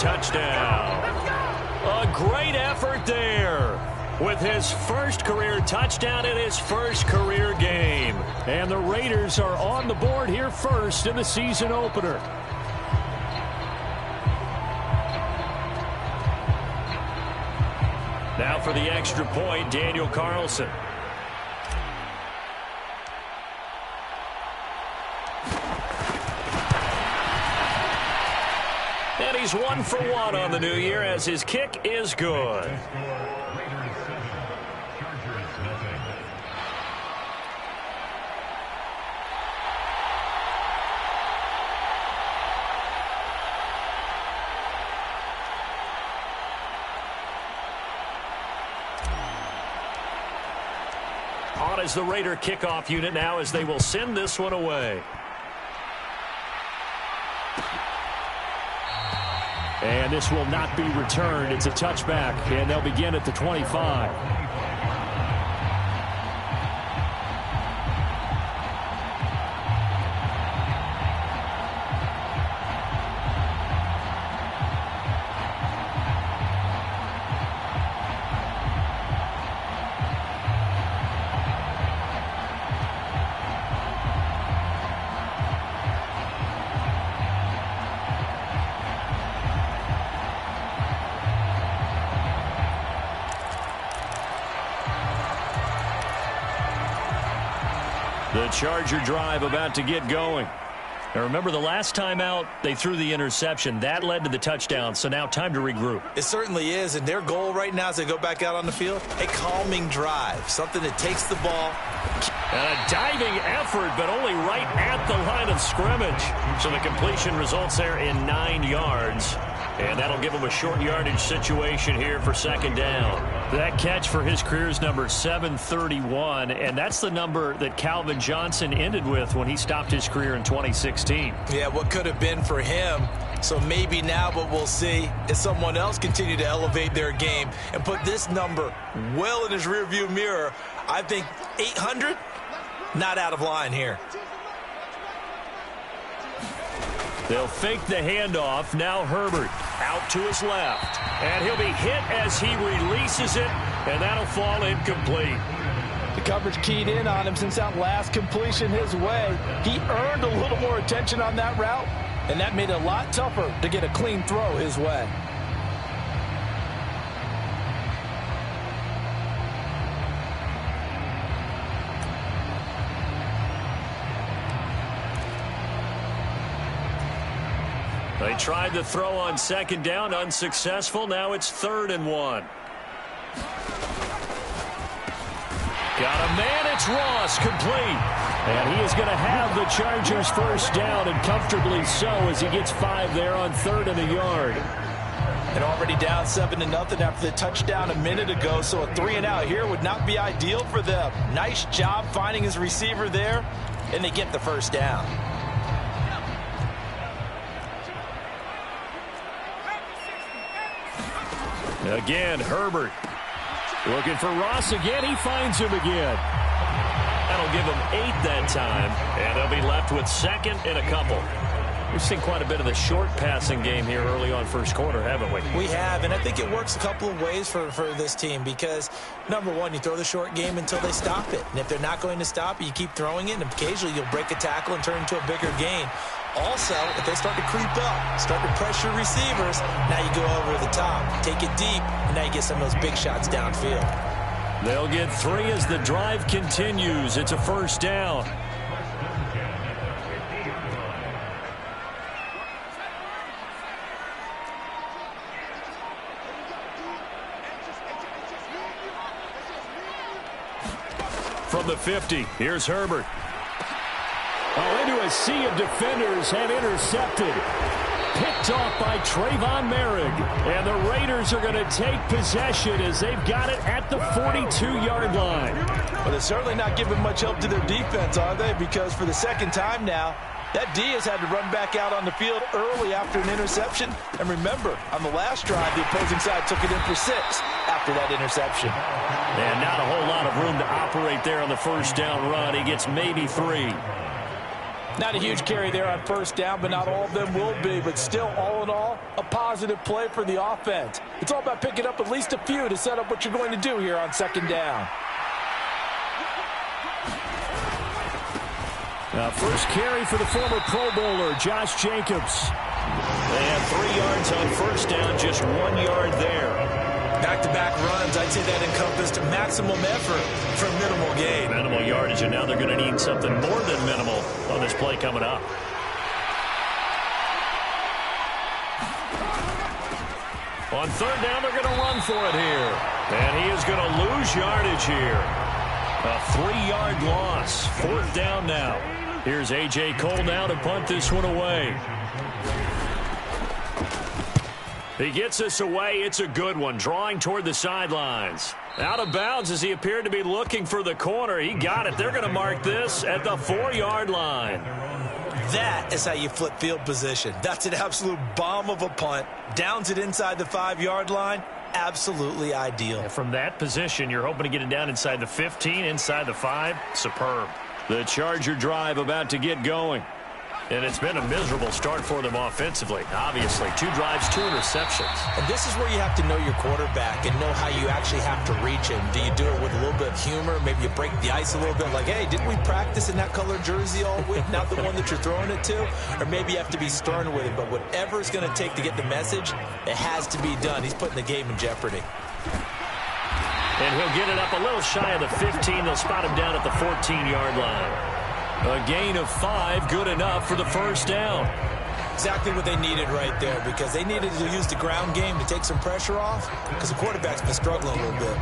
touchdown. A great effort there with his first career touchdown in his first career game. And the Raiders are on the board here first in the season opener. Now for the extra point, Daniel Carlson. And he's 1 for 1 on the new year as his kick is good. On is the Raider kickoff unit now as they will send this one away. And this will not be returned. It's a touchback, and they'll begin at the 25. The Charger drive about to get going. Now remember, the last time out, they threw the interception. That led to the touchdown, so now time to regroup. It certainly is, and their goal right now as they go back out on the field, a calming drive, something that takes the ball. And a diving effort, but only right at the line of scrimmage. So the completion results there in 9 yards. And that'll give him a short yardage situation here for second down. That catch for his career is number 731, and that's the number that Calvin Johnson ended with when he stopped his career in 2016. Yeah, what could have been for him. So maybe now what we'll see is someone else continue to elevate their game and put this number well in his rearview mirror. I think 800, not out of line here. They'll fake the handoff. Now Herbert out to his left. And he'll be hit as he releases it, and that'll fall incomplete. The coverage keyed in on him since that last completion his way. He earned a little more attention on that route, and that made it a lot tougher to get a clean throw his way. They tried the throw on second down, unsuccessful. Now it's 3rd and 1. Got a man, it's Ross, complete. And he is going to have the Chargers first down, and comfortably so, as he gets 5 there on 3rd and a yard. And already down 7-0 after the touchdown a minute ago, so a 3-and-out here would not be ideal for them. Nice job finding his receiver there, and they get the first down. Again, Herbert looking for Ross again. He finds him again. That'll give him 8 that time, and they'll be left with 2nd and a couple. We've seen quite a bit of the short passing game here early on first quarter, haven't we? We have, and I think it works a couple of ways for this team because, number one, you throw the short game until they stop it. And if they're not going to stop it, you keep throwing it, and occasionally you'll break a tackle and turn into a bigger gain. Also, if they start to creep up, start to pressure receivers, now you go over the top, take it deep, and now you get some of those big shots downfield. They'll get 3 as the drive continues. It's a first down. From the 50, here's Herbert. Oh, into a sea of defenders and intercepted. Picked off by Trayvon Merrick. And the Raiders are going to take possession as they've got it at the 42-yard line. Well, they're certainly not giving much help to their defense, are they? Because for the second time now, that D has had to run back out on the field early after an interception. And remember, on the last drive, the opposing side took it in for 6 after that interception. And not a whole lot of room to operate there on the first down run. He gets maybe 3. Not a huge carry there on first down, but not all of them will be. But still, all in all, a positive play for the offense. It's all about picking up at least a few to set up what you're going to do here on second down. First carry for the former Pro Bowler, Josh Jacobs. They have 3 yards on first down, just 1 yard there. Back-to-back runs, I'd say that encompassed maximum effort for minimal gain. Minimal yardage, and now they're going to need something more than minimal on this play coming up. On third down, they're going to run for it here. And he is going to lose yardage here. A 3-yard loss. Fourth down now. Here's A.J. Cole now to punt this one away. He gets this away. It's a good one. Drawing toward the sidelines. Out of bounds as he appeared to be looking for the corner. He got it. They're going to mark this at the 4-yard line. That is how you flip field position. That's an absolute bomb of a punt. Downs it inside the 5-yard line. Absolutely ideal. And from that position, you're hoping to get it down inside the 15, inside the 5. Superb. The Charger drive about to get going. And it's been a miserable start for them offensively. Obviously, 2 drives, 2 interceptions. And this is where you have to know your quarterback and know how you actually have to reach him. Do you do it with a little bit of humor? Maybe you break the ice a little bit like, hey, didn't we practice in that color jersey all week? Not the one that you're throwing it to? Or maybe you have to be stern with it. But whatever it's going to take to get the message, it has to be done. He's putting the game in jeopardy. And he'll get it up a little shy of the 15. They'll spot him down at the 14-yard line. A gain of 5, good enough for the first down. Exactly what they needed right there, because they needed to use the ground game to take some pressure off, because the quarterback's been struggling a little bit.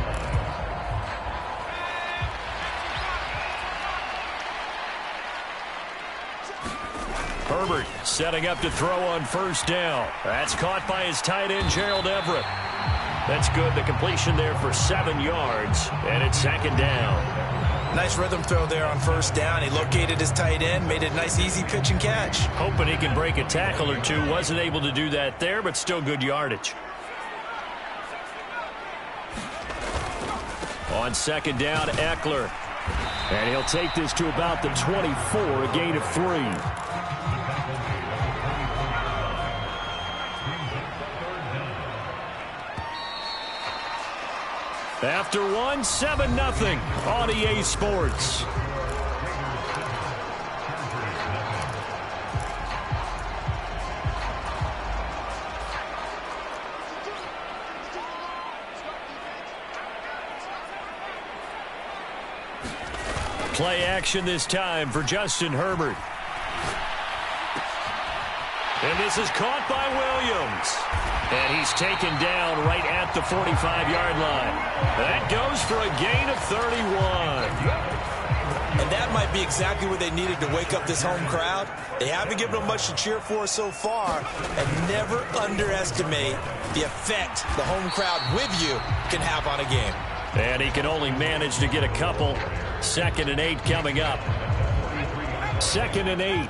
Herbert setting up to throw on first down. That's caught by his tight end, Gerald Everett. That's good. The completion there for 7 yards, and it's second down. Nice rhythm throw there on first down. He located his tight end, made it a nice easy pitch and catch. Hoping he can break a tackle or two. Wasn't able to do that there, but still good yardage. On second down, Eckler. And he'll take this to about the 24, a gain of 3. After 1, 7-0 on EA Sports. Play action this time for Justin Herbert. And this is caught by Williams. And he's taken down right at the 45-yard line. That goes for a gain of 31. And that might be exactly what they needed to wake up this home crowd. They haven't given them much to cheer for so far. And never underestimate the effect the home crowd with you can have on a game. And he can only manage to get a couple. 2nd and 8 coming up. 2nd and 8.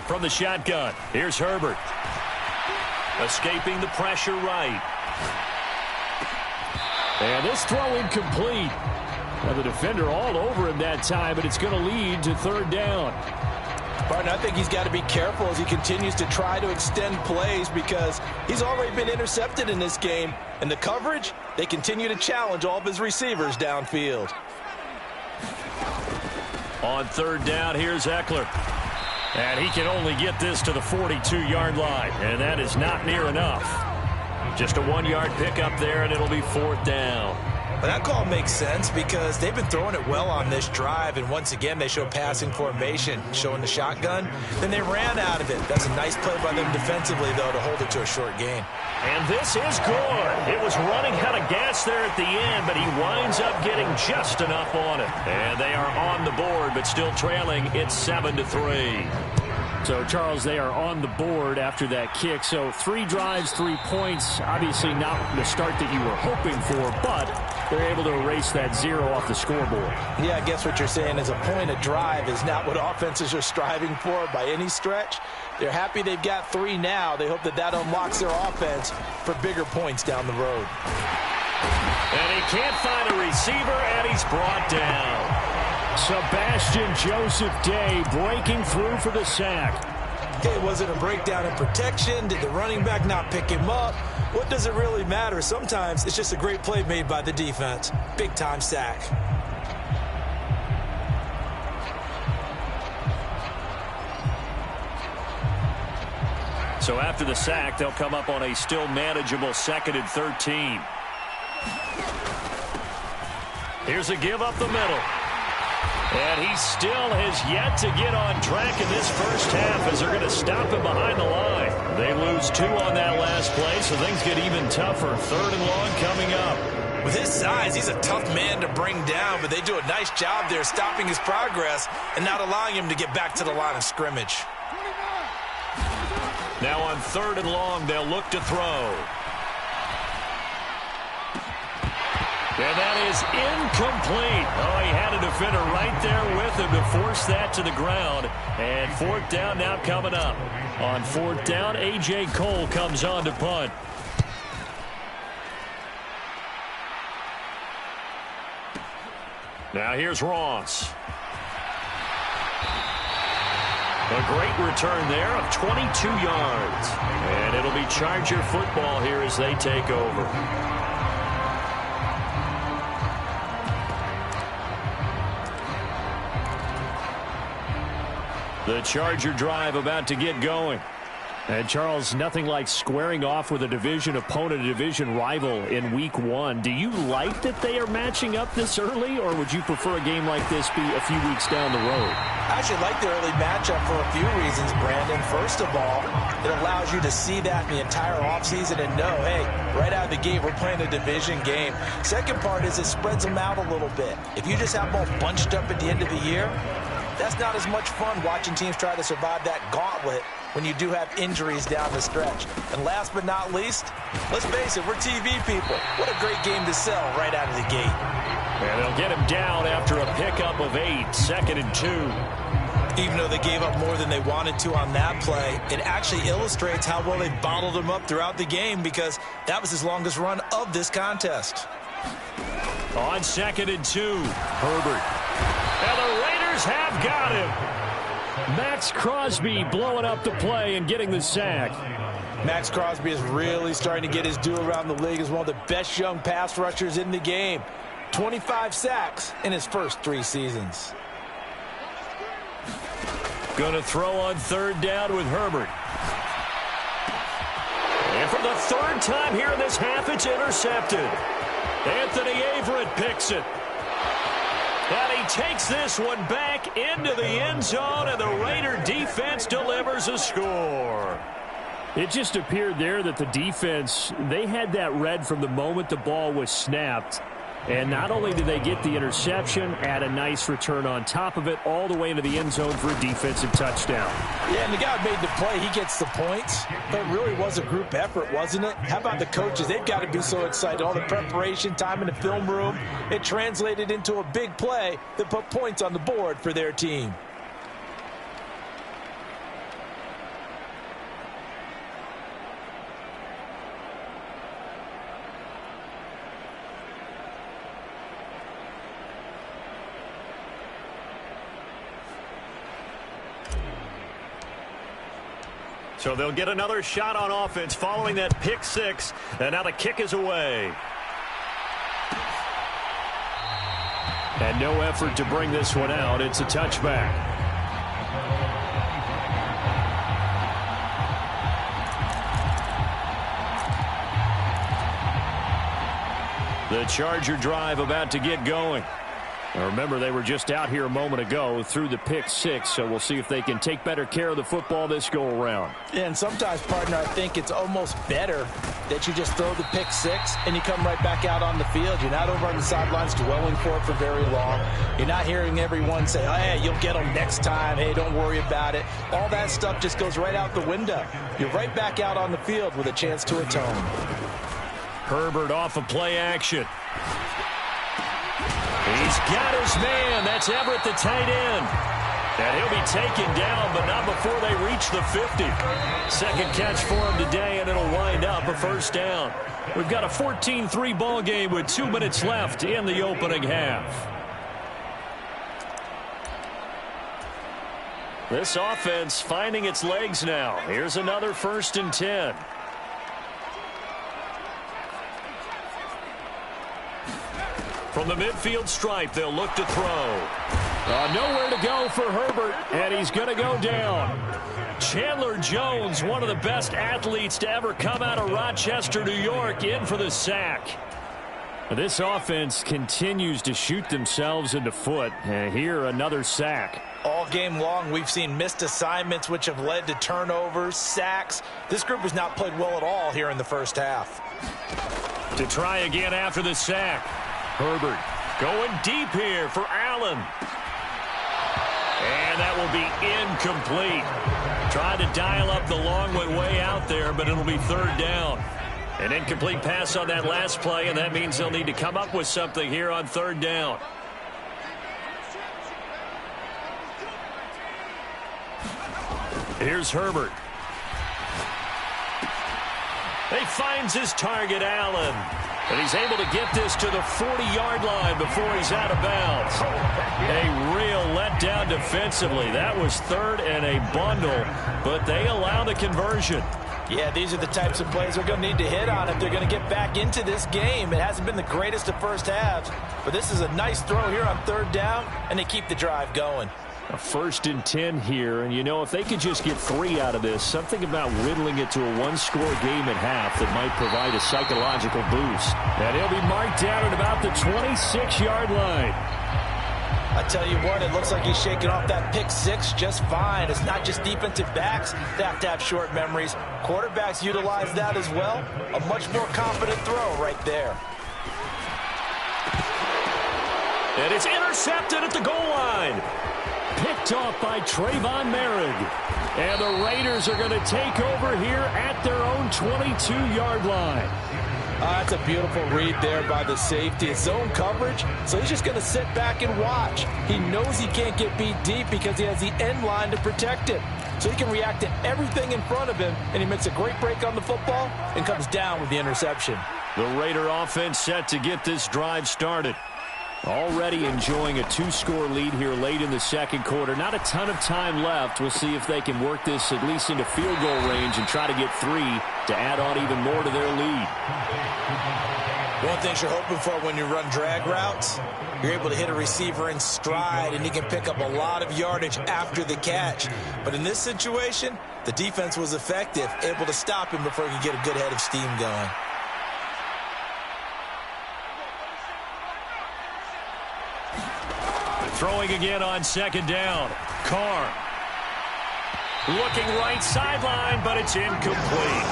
From the shotgun, here's Herbert. Escaping the pressure right. And this throw incomplete. Now the defender all over him that time, but it's going to lead to third down. Partner, I think he's got to be careful as he continues to try to extend plays because he's already been intercepted in this game. And the coverage, they continue to challenge all of his receivers downfield. On third down, here's Eckler. And he can only get this to the 42-yard line. And that is not near enough. Just a 1-yard pickup there, and it'll be fourth down. But that call makes sense because they've been throwing it well on this drive. And once again, they show passing formation, showing the shotgun. Then they ran out of it. That's a nice play by them defensively, though, to hold it to a short gain. And this is good. It was running out of gas there at the end, but he winds up getting just enough on it. And they are on the board, but still trailing. It's 7-3. So, Charles, they are on the board after that kick. So 3 drives, 3 points. Obviously not the start that you were hoping for, but they're able to erase that 0 off the scoreboard. Yeah, I guess what you're saying is a point of drive is not what offenses are striving for by any stretch. They're happy they've got 3 now. They hope that that unlocks their offense for bigger points down the road. And he can't find a receiver, and he's brought down. Sebastian Joseph Day breaking through for the sack. Okay, was it a breakdown in protection? Did the running back not pick him up? What does it really matter? Sometimes it's just a great play made by the defense. Big-time sack. So after the sack, they'll come up on a still manageable 2nd and 13. Here's a give up the middle. And he still has yet to get on track in this first half as they're going to stop him behind the line. They lose 2 on that last play, so things get even tougher. 3rd and long coming up. With his size, he's a tough man to bring down, but they do a nice job there stopping his progress and not allowing him to get back to the line of scrimmage. Now on 3rd and long, they'll look to throw. And that is incomplete. Oh, he had a defender right there with him to force that to the ground. And 4th down now coming up. On 4th down, A.J. Cole comes on to punt. Now here's Ross. A great return there of 22 yards. And it'll be Charger football here as they take over. The Charger drive about to get going. And, Charles, nothing like squaring off with a division opponent, a division rival in Week 1. Do you like that they are matching up this early, or would you prefer a game like this be a few weeks down the road? I actually like the early matchup for a few reasons, Brandon. First of all, it allows you to see that in the entire offseason and know, hey, right out of the gate, we're playing a division game. Second part is it spreads them out a little bit. If you just have them all bunched up at the end of the year, that's not as much fun watching teams try to survive that gauntlet when you do have injuries down the stretch. And last but not least, let's face it, we're TV people. What a great game to sell right out of the gate. And they'll get him down after a pickup of 8, 2nd and 2. Even though they gave up more than they wanted to on that play, it actually illustrates how well they bottled him up throughout the game because that was his longest run of this contest. On 2nd and 2, Herbert. And the Raiders have got him. Max Crosby blowing up the play and getting the sack. Max Crosby is really starting to get his due around the league as one of the best young pass rushers in the game. 25 sacks in his first 3 seasons. Going to throw on 3rd down with Herbert. And for the 3rd time here in this half, it's intercepted. Anthony Averett picks it. And he takes this one back into the end zone, and the Raider defense delivers a score. It just appeared there that the defense, they had that read from the moment the ball was snapped. And not only did they get the interception, add a nice return on top of it, all the way into the end zone for a defensive touchdown. Yeah, and the guy made the play. He gets the points. But it really was a group effort, wasn't it? How about the coaches? They've got to be so excited. All the preparation, time in the film room, it translated into a big play that put points on the board for their team. So they'll get another shot on offense following that pick 6. And now the kick is away. And no effort to bring this one out. It's a touchback. The Charger drive about to get going. Now remember, they were just out here a moment ago through the pick 6, so we'll see if they can take better care of the football this go-around. And sometimes, partner, I think it's almost better that you just throw the pick 6 and you come right back out on the field. You're not over on the sidelines dwelling for it for very long. You're not hearing everyone say, oh, hey, you'll get them next time. Hey, don't worry about it. All that stuff just goes right out the window. You're right back out on the field with a chance to atone. Herbert off of play action. He's got his man. That's Everett, the tight end. And he'll be taken down, but not before they reach the 50. Second catch for him today, and it'll wind up a first down. We've got a 14-3 ball game with 2 minutes left in the opening half. This offense finding its legs now. Here's another 1st and 10. From the midfield stripe, they'll look to throw. Nowhere to go for Herbert, and he's going to go down. Chandler Jones, one of the best athletes to ever come out of Rochester, New York, in for the sack. This offense continues to shoot themselves in the foot. Here, another sack. All game long, we've seen missed assignments, which have led to turnovers, sacks. This group has not played well at all here in the first half. To try again after the sack. Herbert going deep here for Allen. And that will be incomplete. Tried to dial up the long way out there, but it'll be 3rd down. An incomplete pass on that last play, and that means they'll need to come up with something here on 3rd down. Here's Herbert. He finds his target, Allen. And he's able to get this to the 40-yard line before he's out of bounds. A real letdown defensively. That was 3rd and a bundle, but they allow the conversion. Yeah, these are the types of plays they're going to need to hit on if they're going to get back into this game. It hasn't been the greatest of first halves, but this is a nice throw here on 3rd down, and they keep the drive going. A 1st and 10 here, and you know, if they could just get 3 out of this, something about whittling it to a 1-score game at half that might provide a psychological boost. And he'll be marked down at about the 26-yard line. I tell you what, it looks like he's shaking off that pick 6 just fine. It's not just defensive backs that have to have short memories. Quarterbacks utilize that as well. A much more confident throw right there. And it's intercepted at the goal line. Picked off by Trayvon Merrick. And the Raiders are going to take over here at their own 22-yard line. That's a beautiful read there by the safety. It's zone coverage, so he's just going to sit back and watch. He knows he can't get beat deep because he has the end line to protect him. So he can react to everything in front of him, and he makes a great break on the football and comes down with the interception. The Raider offense set to get this drive started. Already enjoying a 2-score lead here late in the 2nd quarter. Not a ton of time left. We'll see if they can work this at least into field goal range and try to get 3 to add on even more to their lead. One thing you're hoping for when you run drag routes, you're able to hit a receiver in stride, and he can pick up a lot of yardage after the catch. But in this situation, the defense was effective, able to stop him before he could get a good head of steam going. Throwing again on 2nd down. Carr. Looking right sideline, but it's incomplete.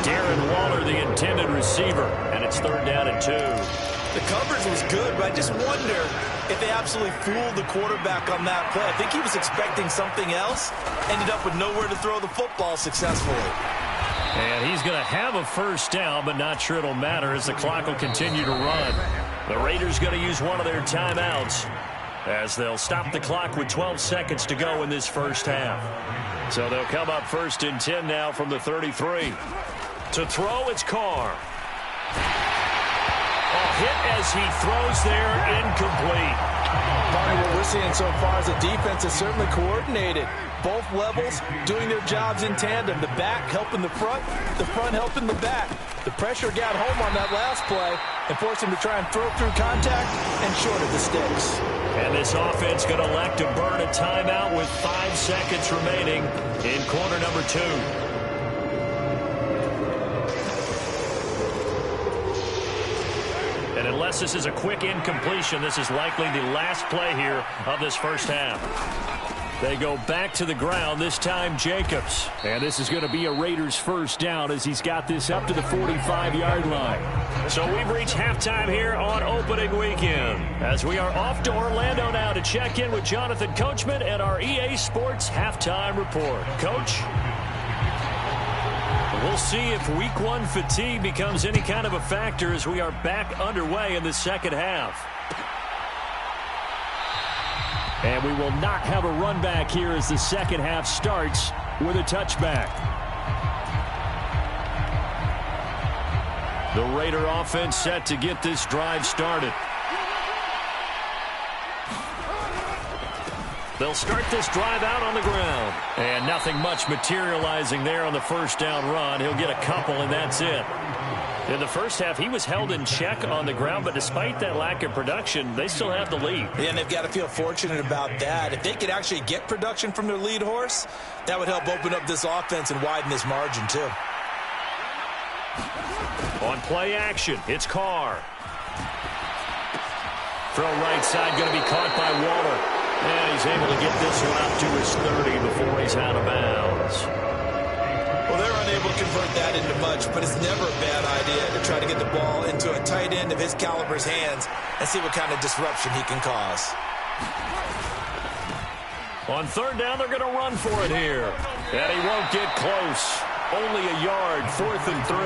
Darren Waller, the intended receiver, and it's 3rd down and 2. The coverage was good, but I just wonder if they absolutely fooled the quarterback on that play. I think he was expecting something else, ended up with nowhere to throw the football successfully. And he's going to have a 1st down, but not sure it'll matter as the clock will continue to run. The Raiders going to use one of their timeouts, as they'll stop the clock with 12 seconds to go in this first half. So they'll come up 1st and 10 now from the 33. To throw, it's Carr. A hit as he throws there, incomplete. What we're seeing so far is the defense is certainly coordinated. Both levels doing their jobs in tandem. The back helping the front helping the back. The pressure got home on that last play and forced him to try and throw through contact and short of the sticks. And this offense going to elect to burn a timeout with 5 seconds remaining in quarter number 2. And unless this is a quick incompletion, this is likely the last play here of this first half. They go back to the ground, this time Jacobs. And this is going to be a Raiders 1st down as he's got this up to the 45-yard line. So we've reached halftime here on opening weekend, as we are off to Orlando now to check in with Jonathan Coachman and our EA Sports halftime report. Coach? We'll see if week 1 fatigue becomes any kind of a factor as we are back underway in the second half. And we will not have a run back here as the second half starts with a touchback. The Raider offense set to get this drive started. They'll start this drive out on the ground. And nothing much materializing there on the first down run. He'll get a couple, and that's it. In the first half, he was held in check on the ground, but despite that lack of production, they still have the lead. Yeah, and they've got to feel fortunate about that. If they could actually get production from their lead horse, that would help open up this offense and widen this margin, too. On play action, it's Carr. Throw right side, going to be caught by Waller. And he's able to get this one up to his 30 before he's out of bounds. Well, they're unable to convert that into much, but it's never a bad idea to try to get the ball into a tight end of his caliber's hands and see what kind of disruption he can cause. On third down, they're going to run for it here. And he won't get close. Only a yard, 4th and 3.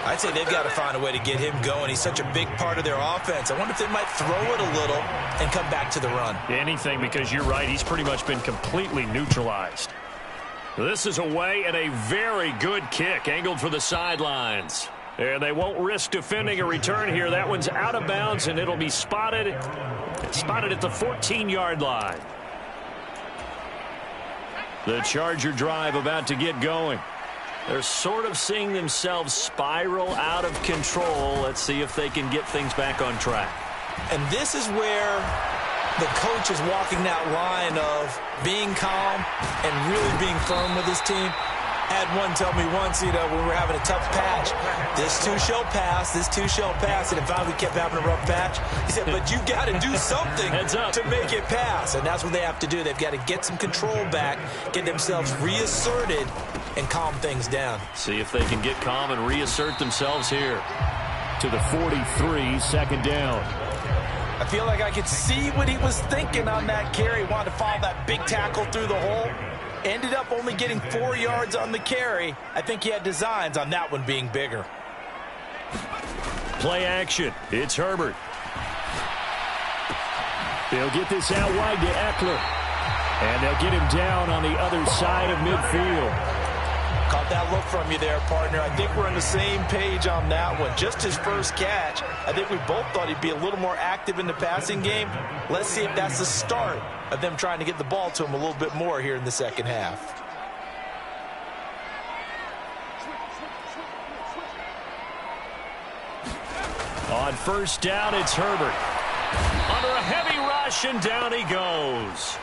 I'd say they've got to find a way to get him going. He's such a big part of their offense. I wonder if they might throw it a little and come back to the run. Anything, because you're right. He's pretty much been completely neutralized. This is away and a very good kick, angled for the sidelines. And they won't risk defending a return here. That one's out of bounds, and it'll be spotted at the 14-yard line. The Charger drive about to get going. They're sort of seeing themselves spiral out of control. Let's see if they can get things back on track. And this is where the coach is walking that line of being calm and really being firm with his team. Had one tell me once, when we were having a tough patch, this too shall pass, this too shall pass. And if we kept having a rough patch, he said, but you got to do something to make it pass. And that's what they have to do. They've got to get some control back, get themselves reasserted, and calm things down. See if they can get calm and reassert themselves here. To the 43, second down. I feel like I could see what he was thinking on that carry. Wanted to follow that big tackle through the hole. Ended up only getting 4 yards on the carry. I think he had designs on that one being bigger. Play action. It's Herbert. They'll get this out wide to Eckler. And they'll get him down on the other side of midfield. Caught that look from you there, partner. I think we're on the same page on that one. Just his first catch. I think we both thought he'd be a little more active in the passing game. Let's see if that's the start of them trying to get the ball to him a little bit more here in the second half. On first down, it's Herbert. Under a heavy rush, and down he goes.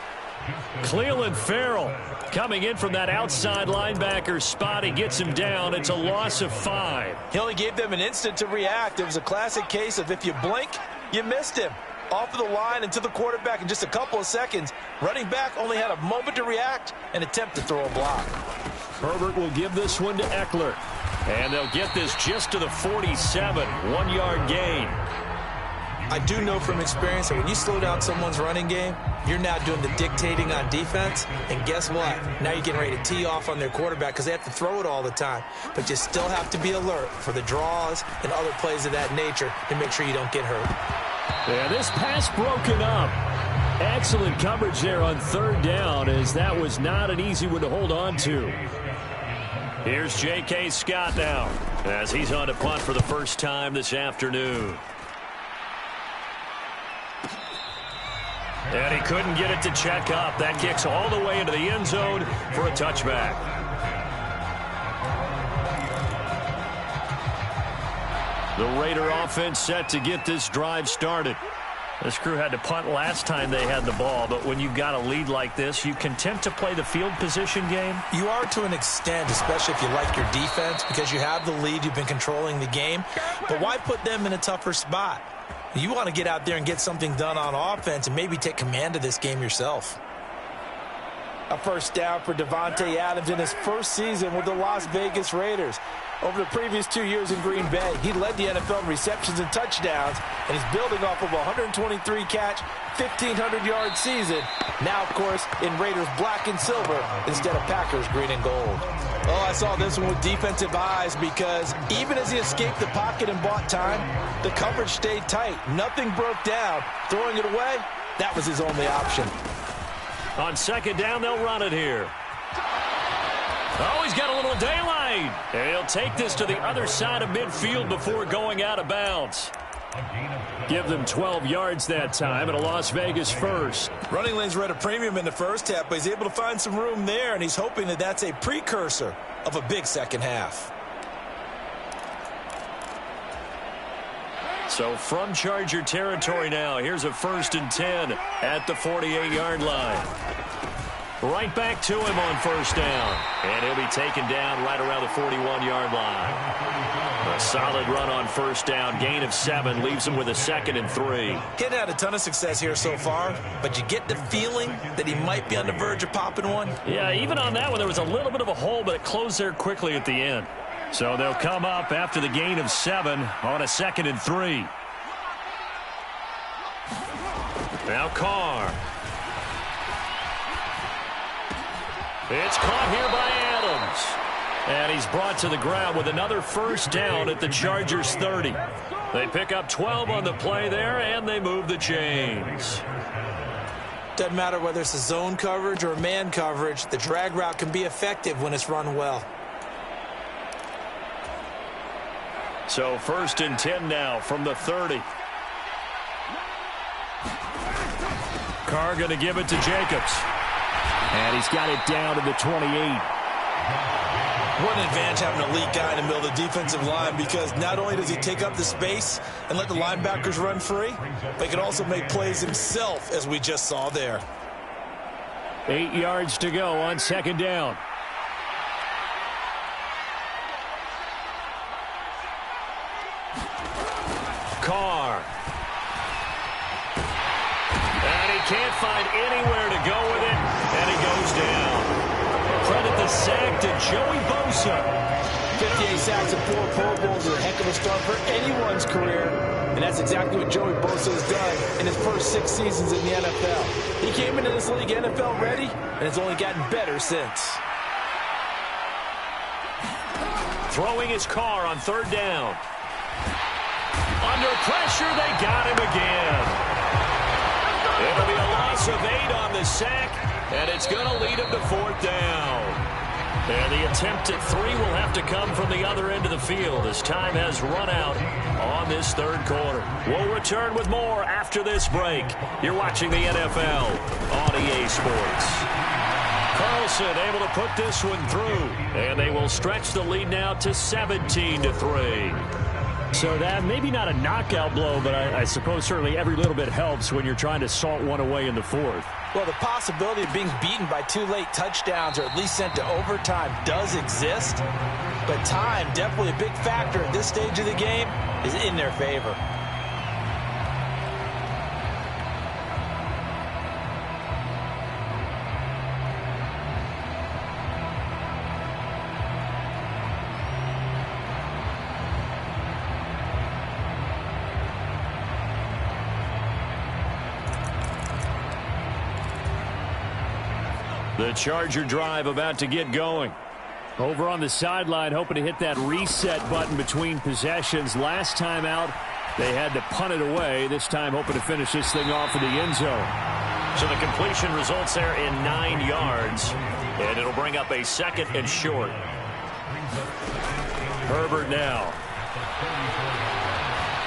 Cleveland Farrell coming in from that outside linebacker spot. He gets him down. It's a loss of 5. He only gave them an instant to react. It was a classic case of if you blink, you missed him. Off of the line and to the quarterback in just a couple of seconds. Running back only had a moment to react and attempt to throw a block. Herbert will give this one to Eckler. And they'll get this just to the 47. 1-yard gain. I do know from experience that when you slow down someone's running game, you're now doing the dictating on defense. And guess what? Now you're getting ready to tee off on their quarterback because they have to throw it all the time. But you still have to be alert for the draws and other plays of that nature to make sure you don't get hurt. Yeah, this pass broken up. Excellent coverage there on third down, as that was not an easy one to hold on to. Here's J.K. Scott now as he's on to punt for the first time this afternoon. And he couldn't get it to check up. That kicks all the way into the end zone for a touchback. The Raider offense set to get this drive started. This crew had to punt last time they had the ball, but when you've got a lead like this, you content to play the field position game? You are to an extent, especially if you like your defense, because you have the lead, you've been controlling the game. But why put them in a tougher spot? You want to get out there and get something done on offense and maybe take command of this game yourself. A first down for Davante Adams in his first season with the Las Vegas Raiders. Over the previous 2 years in Green Bay, he led the NFL in receptions and touchdowns, and he's building off of a 123-catch, 1,500-yard season. Now, of course, in Raiders black and silver instead of Packers green and gold. Oh, I saw this one with defensive eyes because even as he escaped the pocket and bought time, the coverage stayed tight. Nothing broke down. Throwing it away, that was his only option. On second down, they'll run it here. Oh, he's got a little daylight. And he'll take this to the other side of midfield before going out of bounds. Give them 12 yards that time, and a Las Vegas first. Running lanes were at a premium in the first half, but he's able to find some room there, and he's hoping that that's a precursor of a big second half. So from Charger territory now, here's a 1st and 10 at the 48-yard line. Right back to him on 1st down. And he'll be taken down right around the 41-yard line. A solid run on 1st down. Gain of 7 leaves him with a 2nd and 3. Getting had a ton of success here so far, but you get the feeling that he might be on the verge of popping one. Yeah, even on that one, there was a little bit of a hole, but it closed there quickly at the end. So they'll come up after the gain of 7 on a 2nd and 3. Now Carr. It's caught here by Adams. And he's brought to the ground with another 1st down at the Chargers 30. They pick up 12 on the play there, and they move the chains. Doesn't matter whether it's a zone coverage or man coverage, the drag route can be effective when it's run well. So 1st and 10 now from the 30. Carr going to give it to Jacobs. And he's got it down to the 28. What an advantage having an elite guy in the middle of the defensive line, because not only does he take up the space and let the linebackers run free, but he can also make plays himself, as we just saw there. 8 yards to go on 2nd down. Carr. And he can't find anywhere to go with it, and he goes down. Credit the sack to Joey Bosa. 58 sacks and 4 Pro Bowls is a heck of a start for anyone's career, and that's exactly what Joey Bosa has done in his first 6 seasons in the NFL. He came into this league NFL ready, and it's only gotten better since. Throwing his Carr on 3rd down. Under pressure, they got him again. It'll be a loss of 8 on the sack, and it's going to lead him to 4th down. And the attempt at 3 will have to come from the other end of the field as time has run out on this 3rd quarter. We'll return with more after this break. You're watching the NFL on EA Sports. Carlson able to put this one through, and they will stretch the lead now to 17-3. So that maybe not a knockout blow, but I suppose certainly every little bit helps when you're trying to salt one away in the 4th. Well, the possibility of being beaten by 2 late touchdowns or at least sent to overtime does exist, but time, definitely a big factor at this stage of the game, is in their favor. The Charger drive about to get going. Over on the sideline, hoping to hit that reset button between possessions. Last time out, they had to punt it away. This time, hoping to finish this thing off in the end zone. So the completion results there in 9 yards, and it'll bring up a 2nd and short. Herbert now.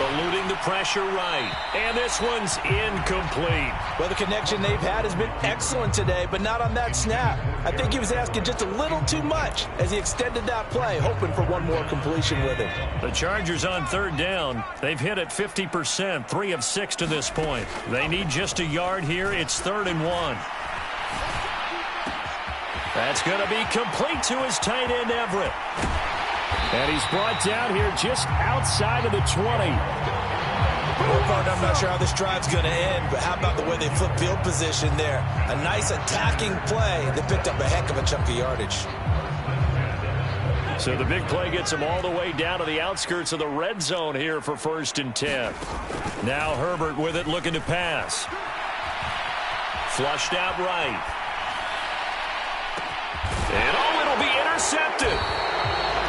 Eluding the pressure right. And this one's incomplete. Well, the connection they've had has been excellent today, but not on that snap. I think he was asking just a little too much as he extended that play, hoping for one more completion with him. The Chargers on 3rd down. They've hit it 50%, 3 of 6 to this point. They need just a yard here. It's 3rd and 1. That's going to be complete to his tight end, Everett. And he's brought down here just outside of the 20. I'm not sure how this drive's going to end, but how about the way they flip field position there? A nice attacking play that picked up a heck of a chunk of yardage. So the big play gets them all the way down to the outskirts of the red zone here for 1st and 10. Now Herbert with it, looking to pass. Flushed out right. And it'll be intercepted.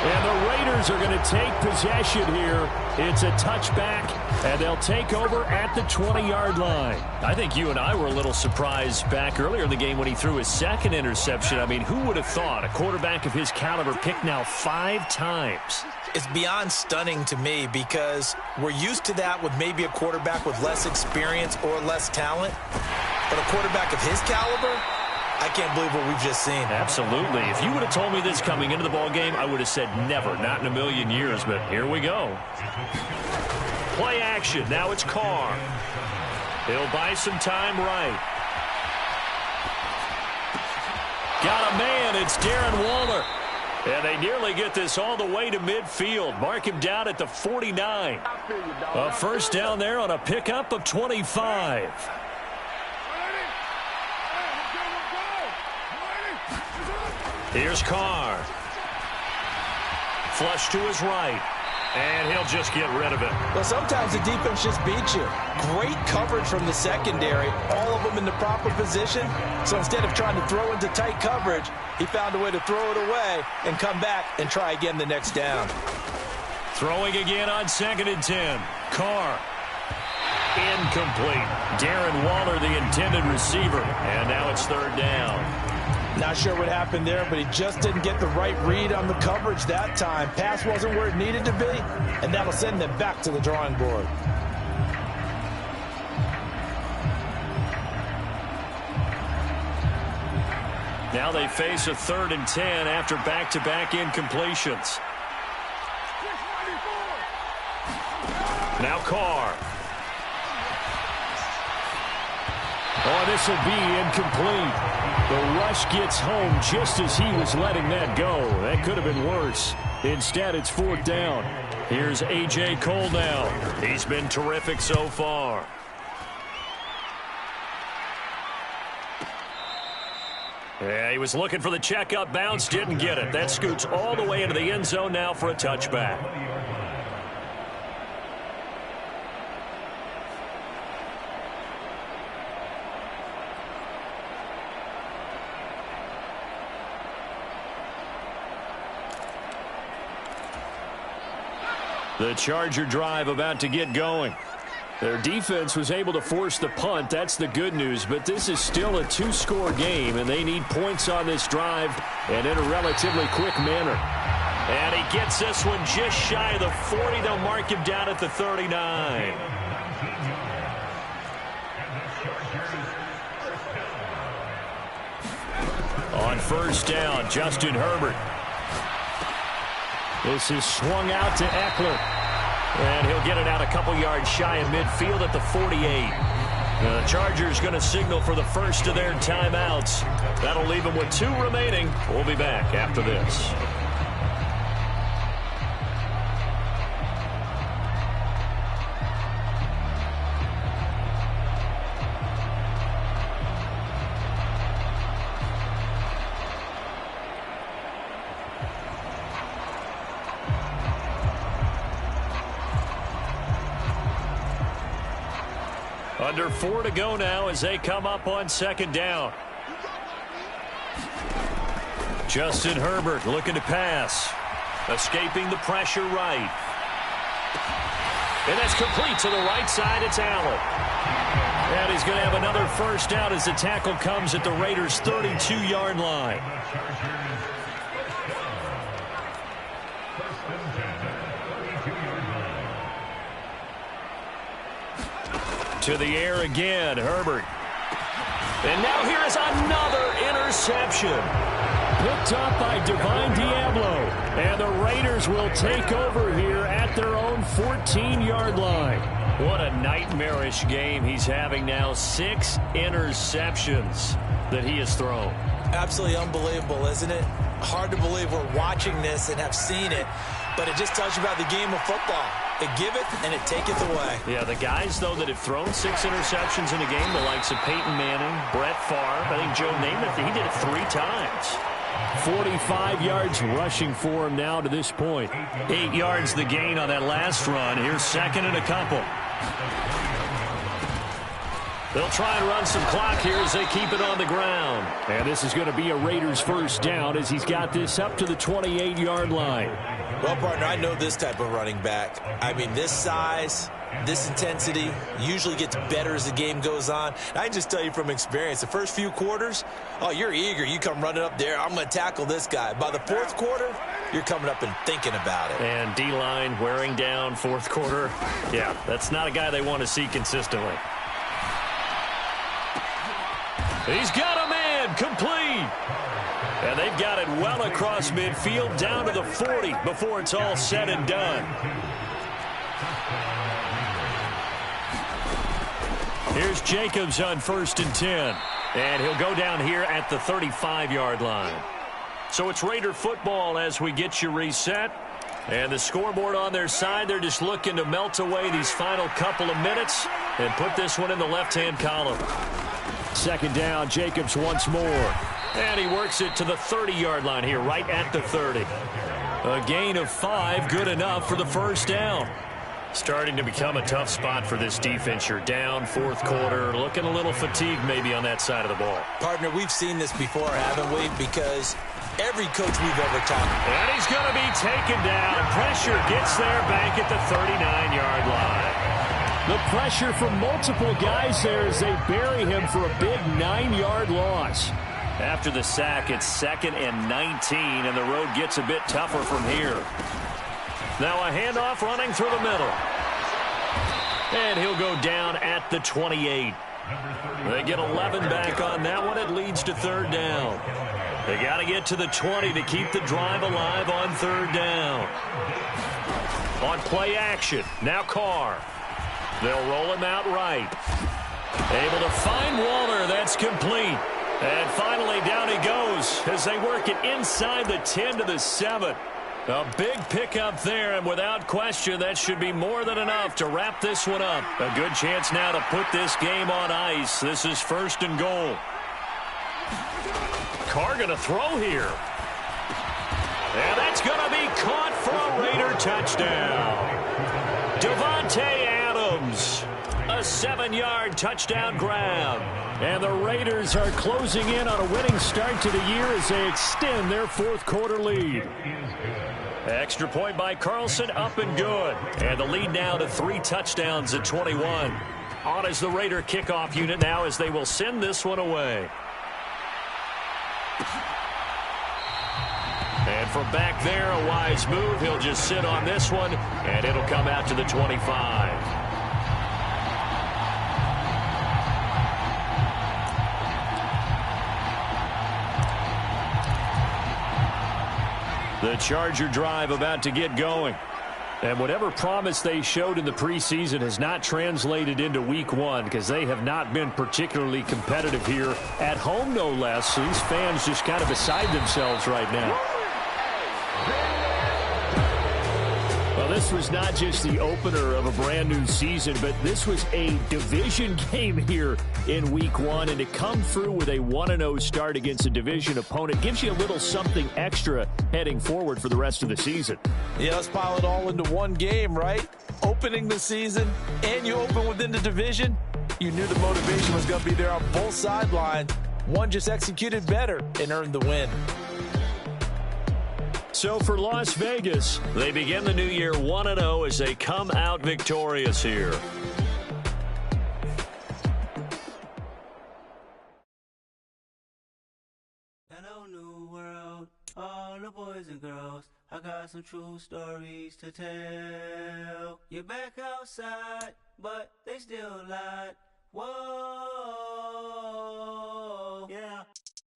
And the Raiders are going to take possession here. It's a touchback, and they'll take over at the 20-yard line. I think you and I were a little surprised back earlier in the game when he threw his second interception. I mean, who would have thought a quarterback of his caliber picked now 5 times? It's beyond stunning to me because we're used to that with maybe a quarterback with less experience or less talent. But a quarterback of his caliber, I can't believe what we've just seen. Absolutely. If you would have told me this coming into the ball game, I would have said never, not in a million years, but here we go. Play action. Now it's Carr. He'll buy some time right. Got a man. It's Darren Waller. And they nearly get this all the way to midfield. Mark him down at the 49. A first down there on a pickup of 25. Here's Carr. Flush to his right. And he'll just get rid of it. Well, sometimes the defense just beats you. Great coverage from the secondary. All of them in the proper position. So instead of trying to throw into tight coverage, he found a way to throw it away and come back and try again the next down. Throwing again on 2nd and 10. Carr. Incomplete. Darren Waller, the intended receiver. And now it's 3rd down. Not sure what happened there, but he just didn't get the right read on the coverage that time. Pass wasn't where it needed to be, and that'll send them back to the drawing board. Now they face a 3rd and 10 after back-to-back incompletions. Now Carr. Oh, this will be incomplete. The rush gets home just as he was letting that go. That could have been worse. Instead, it's 4th down. Here's A.J. Cole now. He's been terrific so far. Yeah, he was looking for the checkup bounce, didn't get it. That scoots all the way into the end zone now for a touchback. The Charger drive about to get going. Their defense was able to force the punt. That's the good news. But this is still a 2-score game, and they need points on this drive and in a relatively quick manner. And he gets this one just shy of the 40. They'll mark him down at the 39. On 1st down, Justin Herbert. This is swung out to Eckler. And he'll get it out a couple yards shy of midfield at the 48. The Chargers going to signal for the first of their timeouts. That'll leave them with 2 remaining. We'll be back after this. Under 4 to go now as they come up on 2nd down. Justin Herbert looking to pass. Escaping the pressure right. And that's complete to the right side. It's Allen. And he's going to have another first down as the tackle comes at the Raiders' 32-yard line. To the air again, Herbert. And now here is another interception. Picked up by Divine Diablo. And the Raiders will take over here at their own 14-yard line. What a nightmarish game he's having now. 6 interceptions that he has thrown. Absolutely unbelievable, isn't it? Hard to believe we're watching this and have seen it, but it just tells you about the game of football. It giveth and it taketh away. Yeah, the guys, though, that have thrown 6 interceptions in a game, the likes of Peyton Manning, Brett Favre, I think Joe Namath, he did it 3 times. 45 yards rushing for him now to this point. 8 yards the gain on that last run. Here's 2nd and a couple. They'll try and run some clock here as they keep it on the ground. And this is going to be a Raiders first down as he's got this up to the 28-yard line. Well, partner, I know this type of running back. I mean, this size, this intensity usually gets better as the game goes on. And I just tell you from experience, the first few quarters, oh, you're eager. You come running up there, I'm going to tackle this guy. By the fourth quarter, you're coming up and thinking about it. And D-line wearing down fourth quarter. Yeah, that's not a guy they want to see consistently. He's got a man, complete. And they've got it well across midfield, down to the 40 before it's all said and done. Here's Jacobs on 1st and 10. And he'll go down here at the 35-yard line. So it's Raider football as we get you reset. And the scoreboard on their side, they're just looking to melt away these final couple of minutes and put this one in the left-hand column. Second down, Jacobs once more. And he works it to the 30-yard line here, right at the 30. A gain of 5, good enough for the first down. Starting to become a tough spot for this defense. You're down fourth quarter, looking a little fatigued maybe on that side of the ball. Partner, we've seen this before, haven't we? Because every coach we've ever talked. And he's going to be taken down. Pressure gets there back at the 39-yard line. The pressure from multiple guys there as they bury him for a big 9-yard loss. After the sack, it's 2nd and 19, and the road gets a bit tougher from here. Now a handoff running through the middle. And he'll go down at the 28. They get 11 back on that one. It leads to 3rd down. They got to get to the 20 to keep the drive alive on 3rd down. On play action, now Carr. They'll roll him out right. Able to find Waller. That's complete. And finally down he goes as they work it inside the 10 to the 7. A big pickup there, and without question, that should be more than enough to wrap this one up. A good chance now to put this game on ice. This is 1st and goal. Carr going to throw here. And that's going to be caught for a Raider touchdown. Devontae Adams, a 7-yard touchdown grab. And the Raiders are closing in on a winning start to the year as they extend their fourth quarter lead. Extra point by Carlson, up and good. And the lead now to 3 touchdowns at 21. On as the Raider kickoff unit now as they will send this one away. And from back there, a wise move. He'll just sit on this one, and it'll come out to the 25. The Charger drive about to get going. And whatever promise they showed in the preseason has not translated into week 1 because they have not been particularly competitive here at home, no less. So these fans just kind of beside themselves right now. Well, this was not just the opener of a brand new season, but this was a division game here in week 1. And to come through with a 1-0 start against a division opponent gives you a little something extra heading forward for the rest of the season. Yeah, let's pile it all into one game, right? Opening the season, and you open within the division. You knew the motivation was going to be there on both sidelines. One just executed better and earned the win. So for Las Vegas, they begin the new year 1-0 as they come out victorious here. Hello, new world, all the boys and girls. I got some true stories to tell. You're back outside, but they still lied. Whoa, yeah.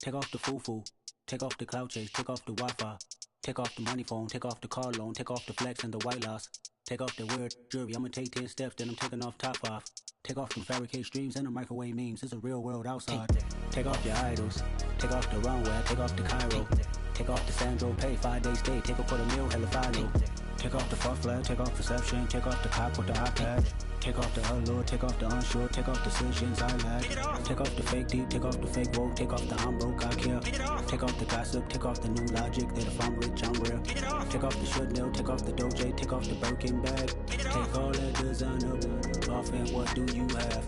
Take off the foo-foo, take off the cloud chase, take off the Wi-Fi. Take off the money phone, take off the car loan, take off the flex and the white loss. Take off the weird jewelry, I'ma take 10 steps, then I'm taking off top 5. Take off the fabricated streams and the microwave memes, it's a real world outside. Take off your idols, take off the runway, take off the Cairo. Take off the Sandro pay, 5 days stay, take a $250,000, hella final. Take off the far flag, take off perception, take off the cop with the iPad. Take off the allure, take off the unsure, take off decisions I lack. Take off the fake deep, take off the fake woke, take off the I'm broke, I care. Take off the gossip, take off the new logic that if I'm rich, I'm real. Take off the should know, take off the Doja, take off the Birkin bag. Take all that designer off and what do you have?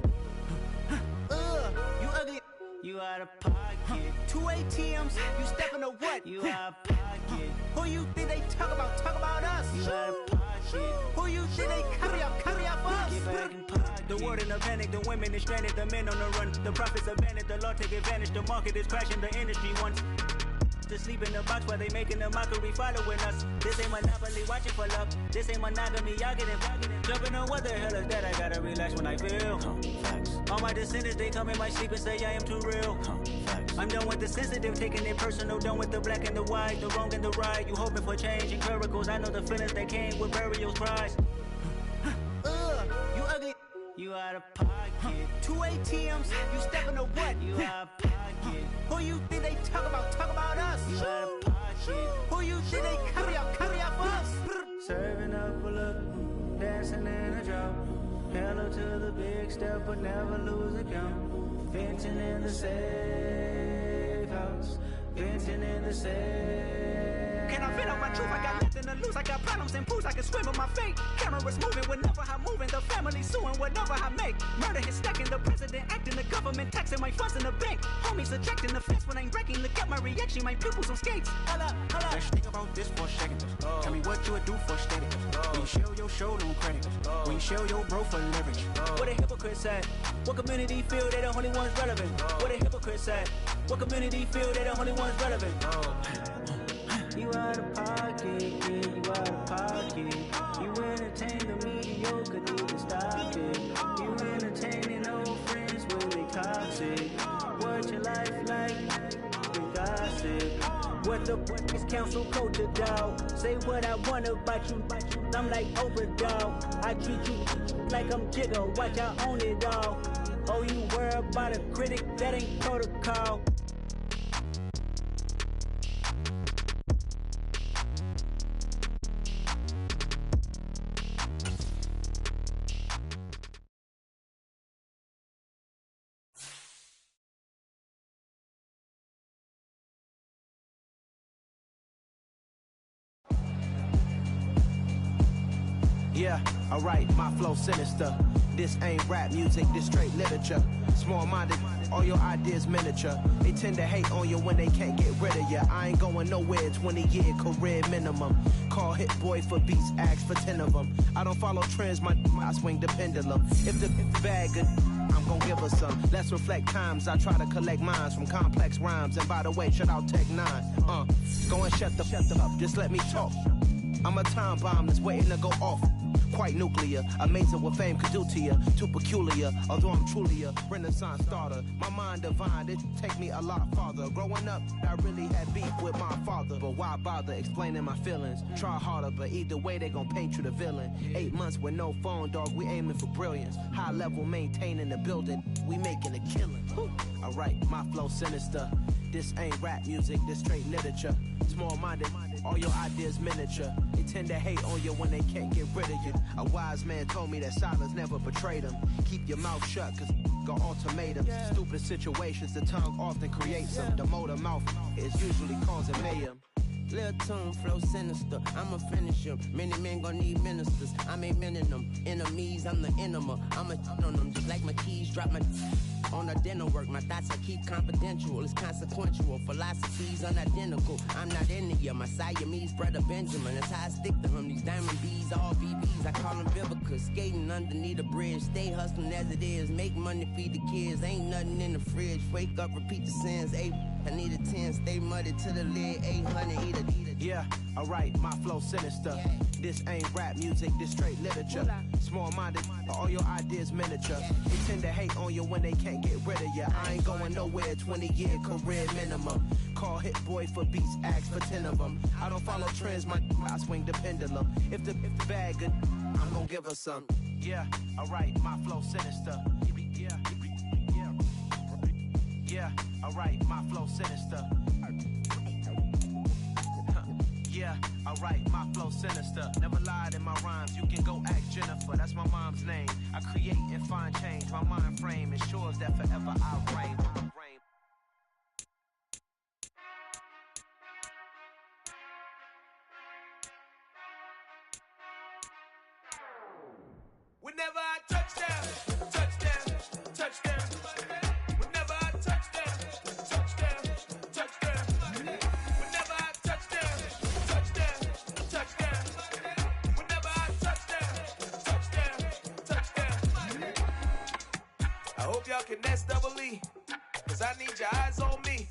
You out of pocket. 2 ATMs, you stepping to what? You out of pocket. Who you think they talk about? Talk about us. You out of pocket. Who you think they carry up for us? Get back in pocket. The world in a panic, the women is stranded, the men on the run. The profits abandoned, the law take advantage. The market is crashing, the industry wants to sleep in the box while they making a mockery following us. This ain't monopoly, watching for love. This ain't monogamy, y'all getting jumping on what the hell is that? I gotta relax when I feel. All my descendants, they come in my sleep and say I am too real. I'm done with the sensitive, taking it personal. Done with the black and the white, the wrong and the right. You hoping for change and miracles. I know the feelings that came with burial cries. You ugly. You out of pocket. 2 ATMs, you stepping to what? You out of pocket. Who you think they talk about? Talk about us. You out of pocket. Who you think they carry up for us? Serving up a look, dancing in a drop. Hello to the big step, but never lose a count. Venting in the safe house. Venting in the safe. Can I vent out my truth? I got nothing to lose. I got problems and pools. I can swim with my fate. Cameras moving whenever I'm moving. The family suing whatever I make. Murder is stacking. The president acting. The government taxing my funds in the bank. Homies ejecting the fence when I'm wrecking. Look at my reaction. My pupils on skates. Holla, holla. Let's think about this for a second. Tell me what you would do for steady. When you show your show, no credit. When you show your bro for leverage. What a hypocrite said. What community feel they the only ones relevant? What a hypocrite said. What community feel they the only ones relevant? You out of pocket, yeah, you out of pocket. You entertain the mediocre, need to stop it. You entertaining old friends when they toxic. What your life like? You gossip. What the is council code to dog? Say what I want about you. I'm like overdog. I treat you like I'm Jigga. Watch I own it all. Oh, you worry about a critic? That ain't protocol. Yeah, alright, my flow sinister. This ain't rap music, this straight literature. Small-minded, all your ideas miniature. They tend to hate on you when they can't get rid of you. I ain't going nowhere, 20-year career minimum. Call Hit Boy for beats, ask for 10 of them. I don't follow trends, I swing the pendulum. If the bag good, I'm gon' give her some. Let's reflect times, I try to collect minds from complex rhymes. And by the way, shout out Tech 9. Go and shut the up, just let me talk. I'm a time bomb that's waiting to go off. Quite nuclear, amazing what fame could do to you. Too peculiar, although I'm truly a renaissance starter. My mind divine, it take me a lot farther. Growing up, I really had beef with my father. But why bother explaining my feelings? Try harder, but either way they gon' paint you the villain. 8 months with no phone, dog, we aiming for brilliance. High level maintaining the building, we making a killing. Alright, my flow sinister. This ain't rap music, this straight literature. Small-minded, all your ideas miniature. They tend to hate on you when they can't get rid of you. A wise man told me that silence never betrayed him. Keep your mouth shut, cause got ultimatums. Stupid situations, the tongue often creates them. The motor mouth is usually causing mayhem. Lil' tune, flow sinister, I'ma finish him. Many men gon' need ministers, I'm aiming them. Enemies, I'm the enema. I'ma on them, just like my keys, drop my on the dinner work. My thoughts I keep confidential, it's consequential. Philosophies unidentical, I'm not into you. My Siamese brother Benjamin, that's how I stick to him. These diamond bees, all BBs, I call them Vivica. Skating underneath the bridge, stay hustling as it is. Make money, feed the kids, ain't nothing in the fridge. Wake up, repeat the sins, I need a 10, stay muddy to the lid, 800, eat a. Yeah, alright, my flow sinister. This ain't rap music, this straight literature. Small-minded, all your ideas miniature. They tend to hate on you when they can't get rid of you. I ain't going nowhere, 20-year career minimum. Call Hit Boy for beats, ask for 10 of them. I don't follow trends, I swing the pendulum. If the bag good, I'm gon' give her some. Yeah, alright, my flow sinister. Yeah, alright, my flow sinister. Yeah, alright, my flow sinister. Never lied in my rhymes, you can go ask Jennifer. That's my mom's name. I create and find change. My mind frame ensures that forever I reign. Whenever I touch down, touch down, touch down. Whenever I touch down, can S-double-E. Cause I need your eyes on me.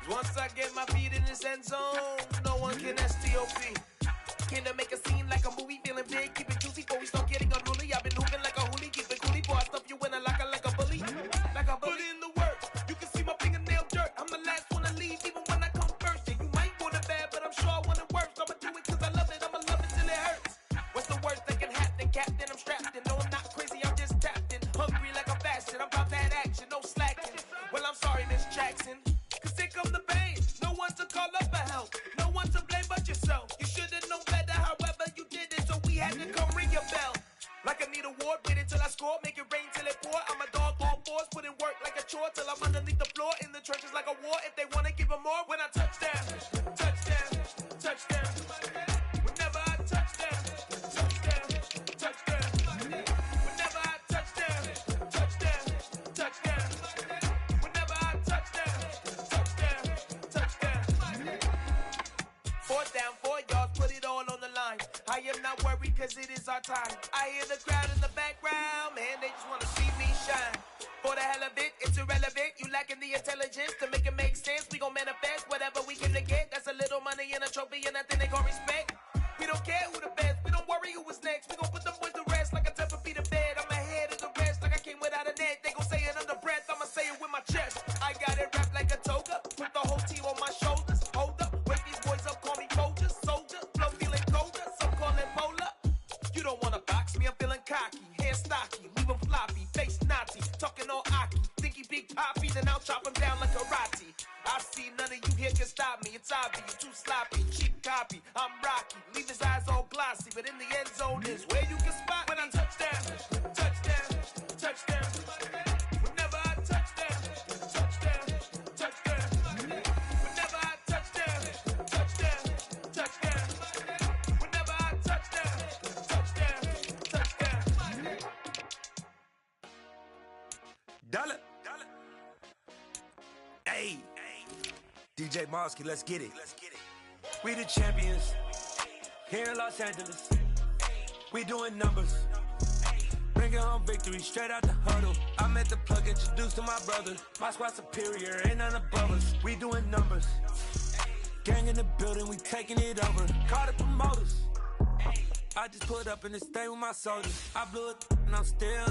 Once I get my feet in this end zone, no one can S-T-O-P. Came to make a scene like a movie, feeling big, keep it juicy before we start getting unruly. I've been hooping like a hoolie, keep it coolie, boy, I stuff you in a locker like a bully. Like a bully. Put in the work, you can see my fingernail dirt. I'm the last one to leave, even when I come first. Yeah, you might want it bad, but I'm sure I want it worse. I'ma do it cause I love it, I'ma love it till it hurts. What's the worst that can happen, Captain? I'm strapped in, no I'm not crazy, I'm just tapped in. Hungry like a bastard, I'm about that action, no slacking. Well, I'm sorry, Miss Jackson, cause here come the pain. No one to call up for help, no one to blame but yourself. You should've known better, however you did it, so we had to come ring your bell. Like I need a award, wait until I score, make it rain till it pour. I'm a dog on fours, put in work like a chore till I'm underneath the floor, in the trenches like a war. If they wanna give them more, when I touch them, touch them, touch them. Whenever I touch them, touch them, touch them. Whenever I touch them, touch them, touch them. Whenever I touch them, touch them, touch them. 4th down, 4 yards, put it all on the line. I am not worried cause it is our time. I hear the crowd in the background, man, they just wanna see me shine. For the hell of it, it's irrelevant. You lacking the intelligence to make it make sense. We gon' manifest whatever we can to get. That's a little money and a trophy and nothing they gon' respect. We don't care who the best, we don't worry who was next. We gon' put them boys to rest like a Tempur-Pedic to bed. I'm ahead of the rest like I came without a net. They gon' say it under breath, I'ma say it with my chest. I got it wrapped like a toga, put the whole team on my shoulders. Hold up, wake these boys up, call me Folger, soldier. Flow feeling colder, some call it polar. You don't wanna box me, I'm feeling cocky. Hair stocky, leave him floppy, face naughty. Talking all aki, think he big poppy, then I'll chop him down like karate. I see none of you here can stop me. It's obvious, too sloppy, cheap copy. I'm Rocky, leave his eyes all glossy, but in the end zone is where you can spot when I touch them, touch them, touch them. Whenever I touch them, touch them, touch them. Whenever I touch them, touch them, touch them. Whenever I touch them, touch them, touch them. Dollar. Hey, DJ Mosky, let's get it. We the champions here in Los Angeles. We doing numbers. Bringing home victory straight out the huddle. I met the plug, introduced to my brother. My squad superior, ain't none above us. We doing numbers. Gang in the building, we taking it over. Call the promoters. I just put up in this thing with my soldiers. I blew it and I'm still.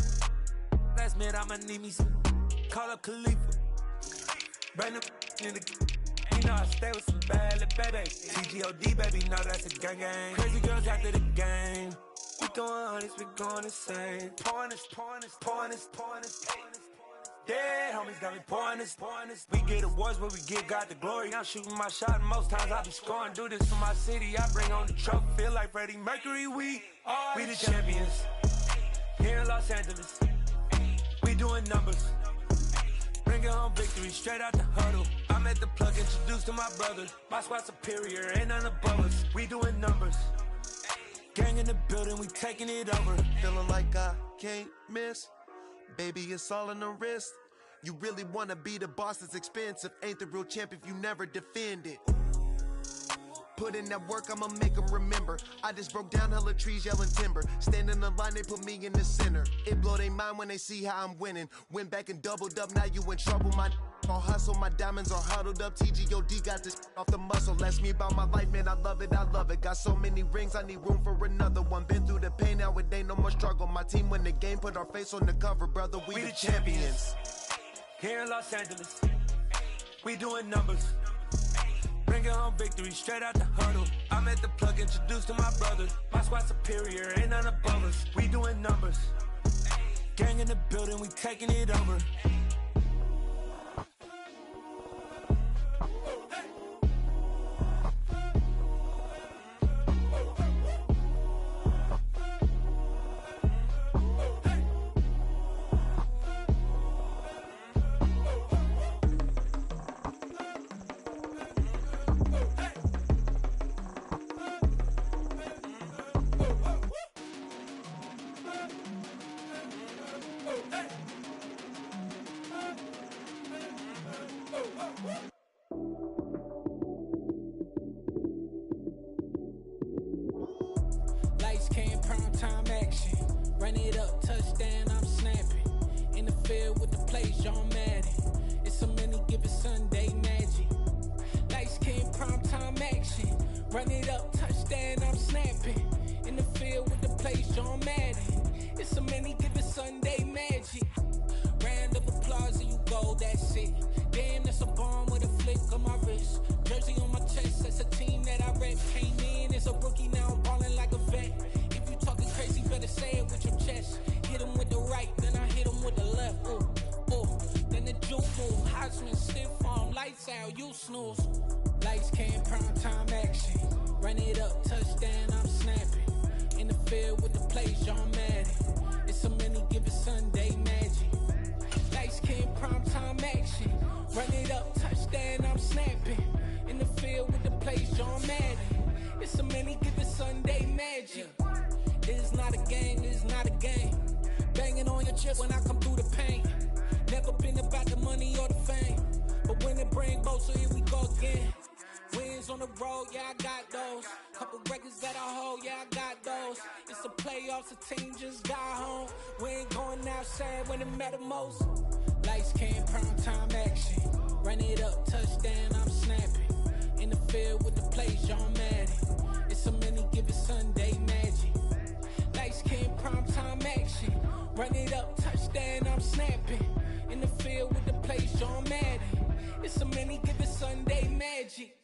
Last minute I'ma need me some. Call up Khalifa. Brand new in the. You know I stay with some bad little baby. TGOD baby, know that's a gang gang. Crazy girls after the game. We throwing hundreds, we going insane. Pouring this. Dead homies got me pouring this. We get awards where we give God the glory. I'm shooting my shot and most times I be scoring. Do this for my city, I bring on the trophy. Feel like Freddie Mercury, we the champions here in Los Angeles. We doing numbers. Bringing home victory straight out the huddle. I met the plug, introduced to my brother. My squad superior, ain't none above us. We doing numbers. Gang in the building, we taking it over. Feeling like I can't miss. Baby, it's all in the wrist. You really wanna be the boss, it's expensive. Ain't the real champ if you never defend it. Put in that work, I'ma make them remember. I just broke down hella trees, yelling timber. Standing in the line, they put me in the center. It blow their mind when they see how I'm winning. Went back and doubled up, now you in trouble. My all hustle, my diamonds are huddled up. TGOD got this off the muscle. Ask me about my life, man, I love it. Got so many rings, I need room for another one. Been through the pain, now it ain't no more struggle. My team win the game, put our face on the cover, brother. We the champions. Here in Los Angeles, we doing numbers. Bringing home victory straight out the huddle. I met the plug, introduced to my brother. My squad superior, ain't none above us. We doing numbers. Gang in the building, we taking it over. Lights came, prime time action. Run it up, touchdown, I'm snapping. In the field with the plays, John Madden. It's a many given Sunday magic. Lights came primetime action. Run it up, touchdown, I'm snapping. In the field with the plays, John Madden. It's a many given Sunday magic. Round of applause and you go, that's it. Damn, that's a bomb with a flick on my wrist. Jersey on my chest, that's a team that I rep. Came in as a rookie, now I'm ballin' like a vet. If you talking crazy, better say it with your chest. Hit him with the right, then I hit him with the left. Ooh, ooh, then the juke move. Heisman stiff arm, lights out, you snooze. Lights came, prime time action. Run it up, touchdown, I'm snapping. In the field with the plays, John Madden. It's a many given Sunday magic. Lights came, prime time action. Run it up, touchdown, I'm snapping. In the field with the plays, John Madden. It's a many given Sunday magic. This is not a game, this is not a game. Banging on your chest when I come through the paint. Never been about the money or the fame. But when it bring both, so here we go again. Wins on the road, yeah, I got those. Couple records that I hold, yeah, I got those. It's the playoffs, the team just got home. We ain't going outside when it matter most. Lights came, prime time action. Run it up, touchdown, I'm snapping. In the field with the plays, John Madden. It's a many given Sunday magic. Lights came, prime time action. Run it up, touchdown, I'm snapping. In the field with the plays, John Madden. It's a many given Sunday magic.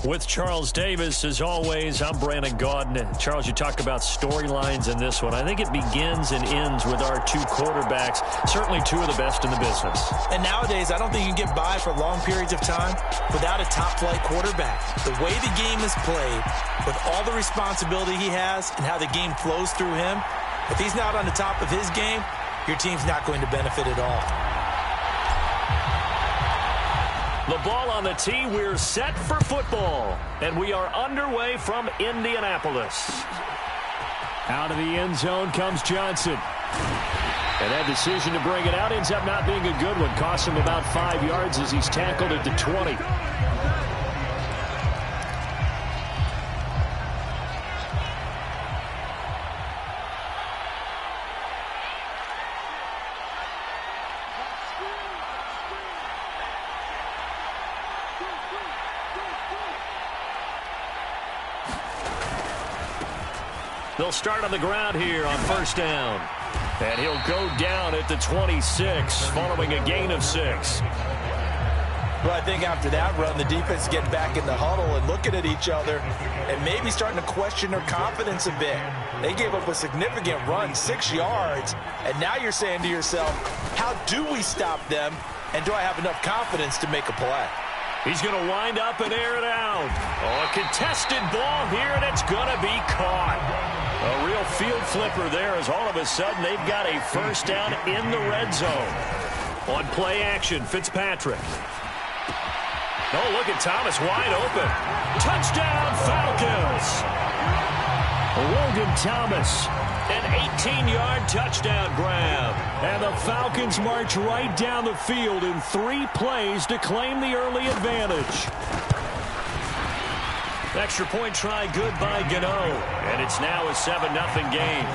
With Charles Davis, as always, I'm Brandon Gaudin. Charles, you talk about storylines in this one. I think it begins and ends with our two quarterbacks, certainly two of the best in the business. And nowadays, I don't think you can get by for long periods of time without a top-flight quarterback. The way the game is played, with all the responsibility he has and how the game flows through him, if he's not on the top of his game, your team's not going to benefit at all. The ball on the tee, we're set for football. And we are underway from Indianapolis. Out of the end zone comes Johnson. And that decision to bring it out ends up not being a good one. Costs him about 5 yards as he's tackled at the 20. They'll start on the ground here on first down. And he'll go down at the 26 following a gain of 6. Well, I think after that run, the defense is getting back in the huddle and looking at each other and maybe starting to question their confidence a bit. They gave up a significant run, 6 yards, and now you're saying to yourself, how do we stop them, and do I have enough confidence to make a play? He's going to wind up and air it out. Oh, a contested ball here, and it's going to be caught. A real field flipper there as all of a sudden they've got a first down in the red zone. On play action, Fitzpatrick. Oh, look at Thomas wide open. Touchdown, Falcons. Logan Thomas. An 18-yard touchdown grab. And the Falcons march right down the field in 3 plays to claim the early advantage. Extra point try good by Gano. And it's now a 7-0 game.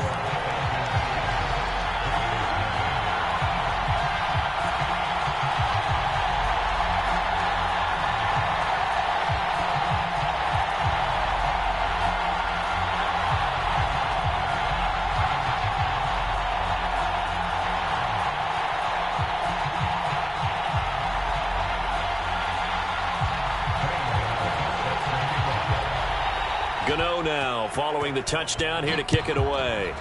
Gano now following the touchdown here to kick it away.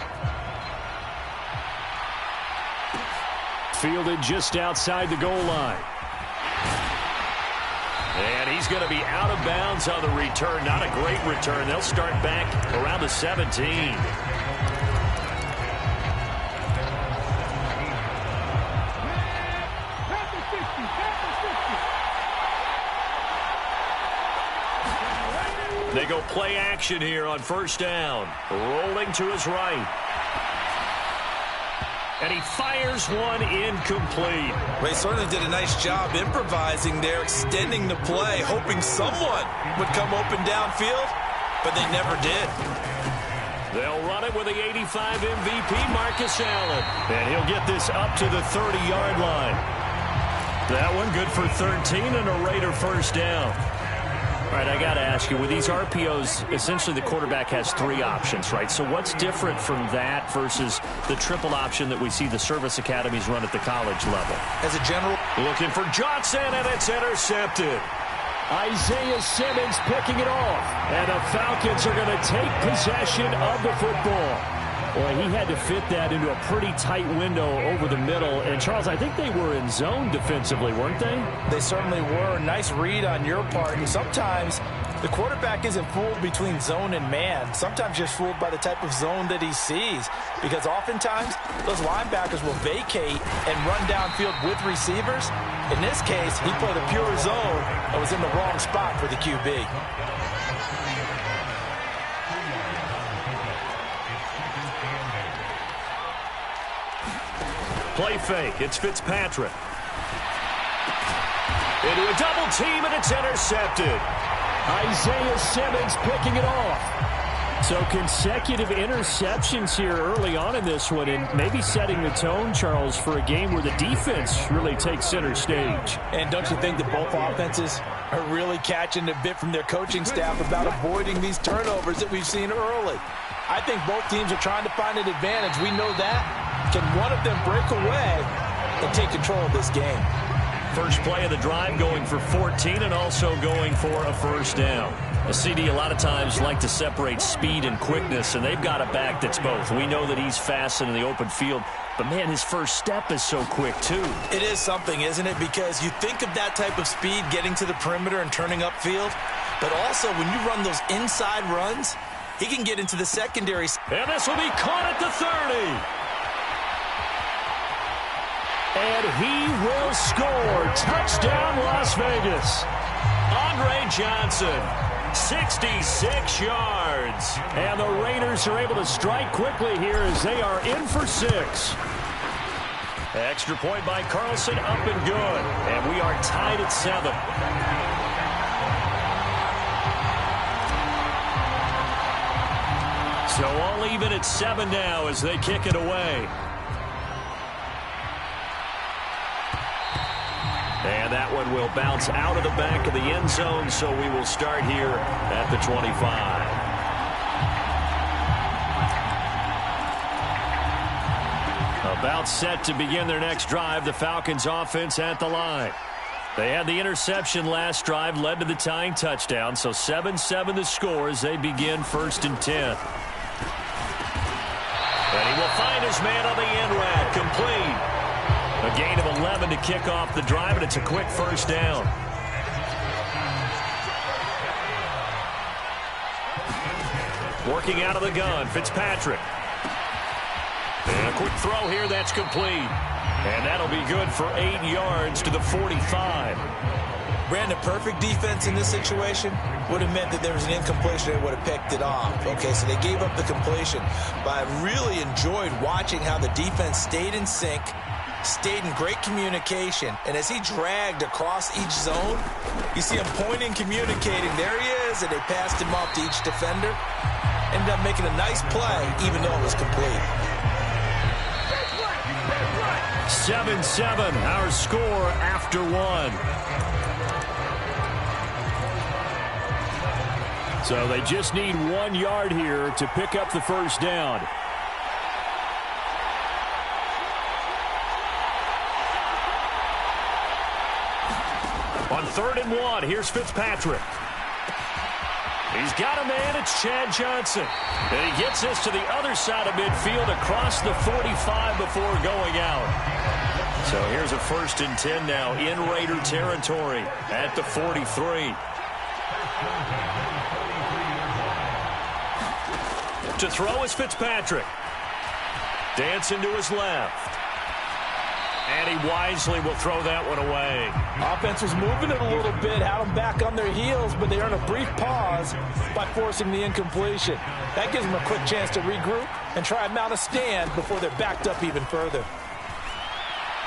Fielded just outside the goal line. And he's going to be out of bounds on the return. Not a great return. They'll start back around the 17. They go play action here on first down. Rolling to his right. And he fires one incomplete. They certainly did a nice job improvising there, extending the play, hoping someone would come open downfield, but they never did. They'll run it with the 85 MVP, Marcus Allen. And he'll get this up to the 30-yard line. That one good for 13 and a Raider first down. All right, I got to ask you, with these RPOs, essentially the quarterback has three options, right? So what's different from that versus the triple option that we see the service academies run at the college level? As a general, looking for Johnson, and it's intercepted. Isaiah Simmons picking it off. And the Falcons are going to take possession of the football. Boy, he had to fit that into a pretty tight window over the middle. And, Charles, I think they were in zone defensively, weren't they? They certainly were. Nice read on your part. And sometimes the quarterback isn't fooled between zone and man. Sometimes you're fooled by the type of zone that he sees. Because oftentimes, those linebackers will vacate and run downfield with receivers. In this case, he played a pure zone and was in the wrong spot for the QB. Play fake. It's Fitzpatrick. Into a double team, and it's intercepted. Isaiah Simmons picking it off. So consecutive interceptions here early on in this one, and maybe setting the tone, Charles, for a game where the defense really takes center stage. And don't you think that both offenses are really catching a bit from their coaching staff about avoiding these turnovers that we've seen early? I think both teams are trying to find an advantage. We know that. Can one of them break away and take control of this game? First play of the drive going for 14 and also going for a first down. A CD a lot of times like to separate speed and quickness, and they've got a back that's both. We know that he's fast in the open field, but, man, his first step is so quick, too. It is something, isn't it? Because you think of that type of speed getting to the perimeter and turning upfield, but also when you run those inside runs, he can get into the secondary. And this will be caught at the 30. And he will score. Touchdown, Las Vegas. Andre Johnson, 66 yards. And the Raiders are able to strike quickly here as they are in for 6. Extra point by Carlson, up and good. And we are tied at 7. So all even at 7 now as they kick it away. And that one will bounce out of the back of the end zone, so we will start here at the 25. About set to begin their next drive, the Falcons offense at the line. They had the interception last drive, led to the tying touchdown, so 7-7 the score as they begin 1st and 10. And he will find his man on the end route, complete. A gain of 11 to kick off the drive, and it's a quick first down. Working out of the gun, Fitzpatrick. And a quick throw here, that's complete. And that'll be good for 8 yards to the 45. Brandon, perfect defense in this situation would have meant that there was an incompletion. They would have picked it off. Okay, so they gave up the completion. But I really enjoyed watching how the defense stayed in sync, stayed in great communication, and as he dragged across each zone, you see him pointing, communicating. There he is, and they passed him off to each defender. Ended up making a nice play, even though it was complete. 7-7, our score after 1. So they just need 1 yard here to pick up the first down. On 3rd and 1, here's Fitzpatrick. He's got a man. It's Chad Johnson. And he gets this to the other side of midfield across the 45 before going out. So here's a 1st and 10 now in Raider territory at the 43. To throw is Fitzpatrick. Dancing to his left. And he wisely will throw that one away. Offense was moving it a little bit, had them back on their heels, but they earned a brief pause by forcing the incompletion. That gives them a quick chance to regroup and try and mount a stand before they're backed up even further.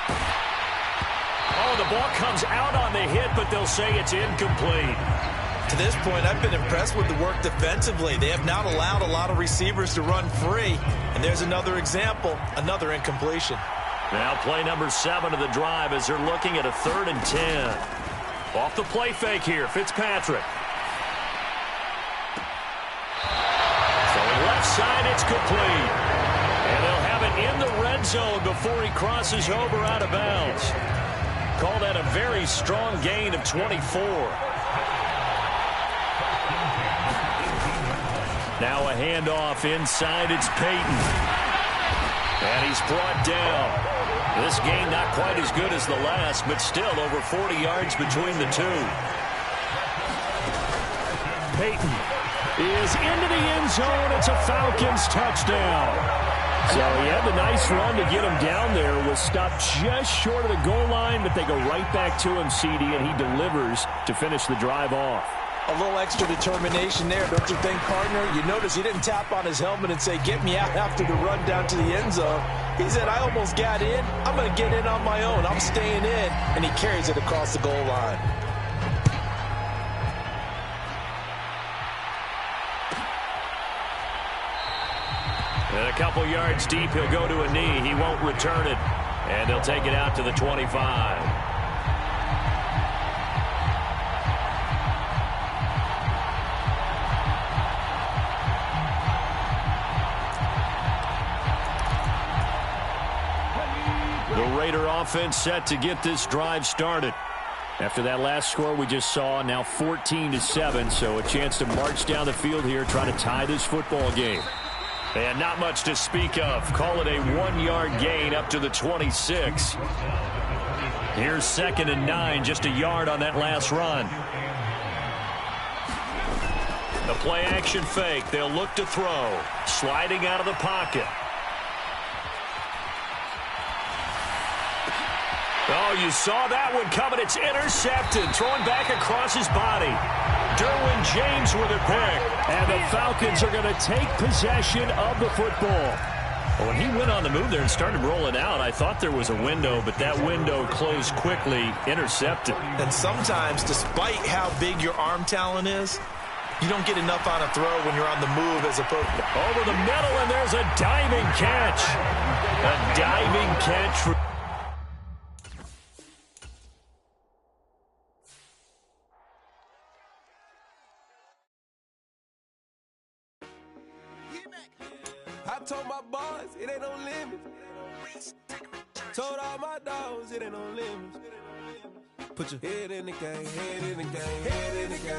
Oh, the ball comes out on the hit, but they'll say it's incomplete. To this point, I've been impressed with the work defensively. They have not allowed a lot of receivers to run free. And there's another example, another incompletion. Now play number 7 of the drive as they're looking at a 3rd and 10. Off the play fake here, Fitzpatrick. Throwing left side, it's complete. And they'll have it in the red zone before he crosses over out of bounds. Call that a very strong gain of 24. Now a handoff inside, it's Peyton. And he's brought down. This game not quite as good as the last, but still over 40 yards between the two. Peyton is into the end zone. It's a Falcons touchdown. So he had the nice run to get him down there. Was stopped just short of the goal line, but they go right back to him, CD, and he delivers to finish the drive off. A little extra determination there, don't you think, partner? You notice he didn't tap on his helmet and say, get me out after the run down to the end zone. He said, I almost got in. I'm going to get in on my own. I'm staying in. And he carries it across the goal line. And a couple yards deep, he'll go to a knee. He won't return it. And they'll take it out to the 25. The Raider offense set to get this drive started. After that last score we just saw, now 14-7, so a chance to march down the field here, try to tie this football game. And not much to speak of. Call it a 1-yard gain up to the 26. Here's 2nd and 9, just a yard on that last run. The play action fake. They'll look to throw. Sliding out of the pocket. Oh, you saw that one coming. It's intercepted. Thrown back across his body. Derwin James with a pick. And the Falcons are going to take possession of the football. Well, when he went on the move there and started rolling out, I thought there was a window, but that window closed quickly. Intercepted. And sometimes, despite how big your arm talent is, you don't get enough on a throw when you're on the move as opposed to over the middle, and there's a diving catch. A diving catch. I told my boys, it ain't no limits. Told all my dogs, it ain't no limits. Put your head in the game, head in the game, head in the game.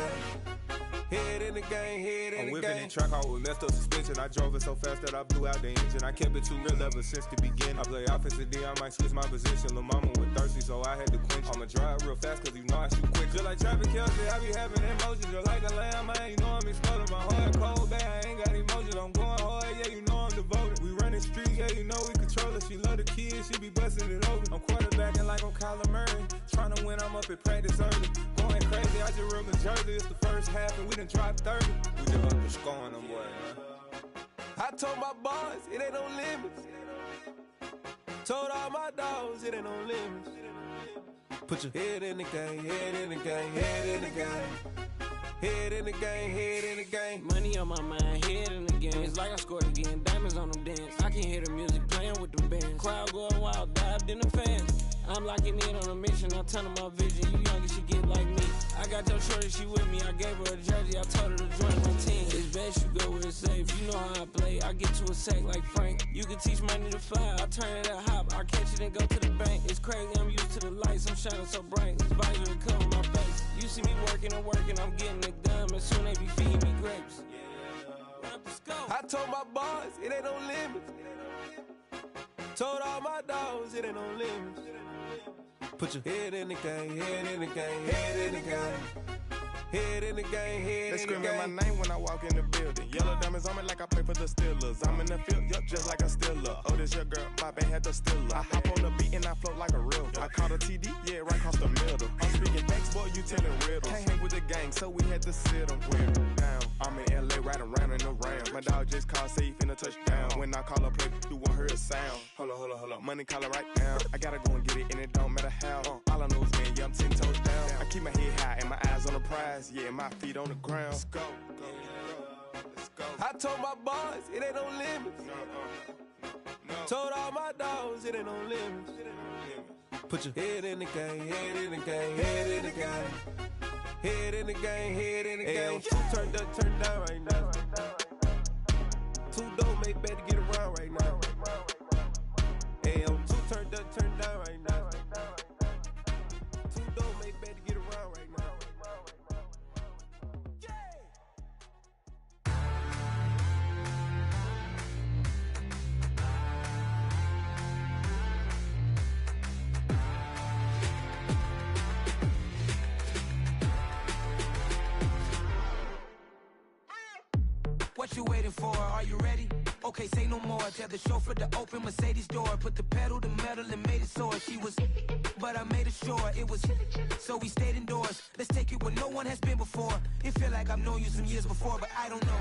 Head in the game, head in the game. I'm whipping in track out with messed up suspension. I drove it so fast that I blew out the engine. I kept it too real ever since the beginning. I play offensive D, I might switch my position. Lil' mama was thirsty, so I had to quench. I'ma drive real fast, cause you know I shoot quick. Just like Travis Kelce, I be having emotions. Just like a lamb, man, you know I'm exploding. My heart cold, bad, I ain't got emotions. I'm going hard, yeah, you know I'm devoted. We running streets, yeah, you know we control it. She love the kids, she be busting it open. I'm quarterbacking like I'm Kyler Murray. Trying to win, I'm up at practice early. Going crazy, I just rode the jersey. It's the first half, and we done dropped 30. We just up to scoring them, boy, man. I told my boys, it ain't no limits. Told all my dogs, it ain't no limits. Put your head in the game, head in the game, head in the game. Head in the game, head in the game. Money on my mind, head in the game. It's like I scored again, diamonds on them dance. I can hear the music playing with them bands. Crowd going wild, dived in the fans. I'm locking in on a mission, I turn on my vision. You young, she get like me. I got your shorty, she with me. I gave her a jersey, I told her to join my team. It's best you go where it's safe. You know how I play. I get to a sack like Frank. You can teach money to fly. I turn it at hop. I catch it and go to the bank. It's crazy, I'm used to the lights. I'm shining so bright. This visor cover my face. You see me working and working. I'm getting it done. As soon as they be feeding me told my boys, it ain't no limits. Told all my dogs, it ain't no limits. Put your head in the game, head in the game, head in the game. Head in the game, head they in the game. They screaming my name when I walk in the building. Yellow diamonds on me like I play for the Steelers. I'm in the field, yup, just like a Steeler. Oh, this your girl, Bobby had the Steeler. I hop on the beat and I float like a river. I caught a TD, yeah, right across the middle. I'm speaking facts, boy, you telling riddles. Can't hang with the gang, so we had to sit them down. I'm in LA, riding around in the Rams. My dog just called, say he finna touchdown. When I call a play, you won't hear a sound. Hold up, money calling right now. I gotta go and get it, and it don't matter how. All I know is man, yeah, I'm 10 toes down. I keep my head high and my eyes on the prize. Yeah, my feet on the ground. Let's go. I told my boys, it ain't no limits. Told all my dogs, it ain't no limits. Put your head in the game, head in the game, head in the game. Head in the game, head in the game. Two turned up, turned down right now. Two don't make better get around right now. Hey, I'm two turned up, turned down right now. Two don't make better get around right now. What you waiting for? Are you ready? Okay, say no more. Tell the chauffeur to open Mercedes door. Put the pedal to metal and made it soar. She was, but I made it sure it was. So we stayed indoors. Let's take it where no one has been before. It feel like I've known you some years before, but I don't know.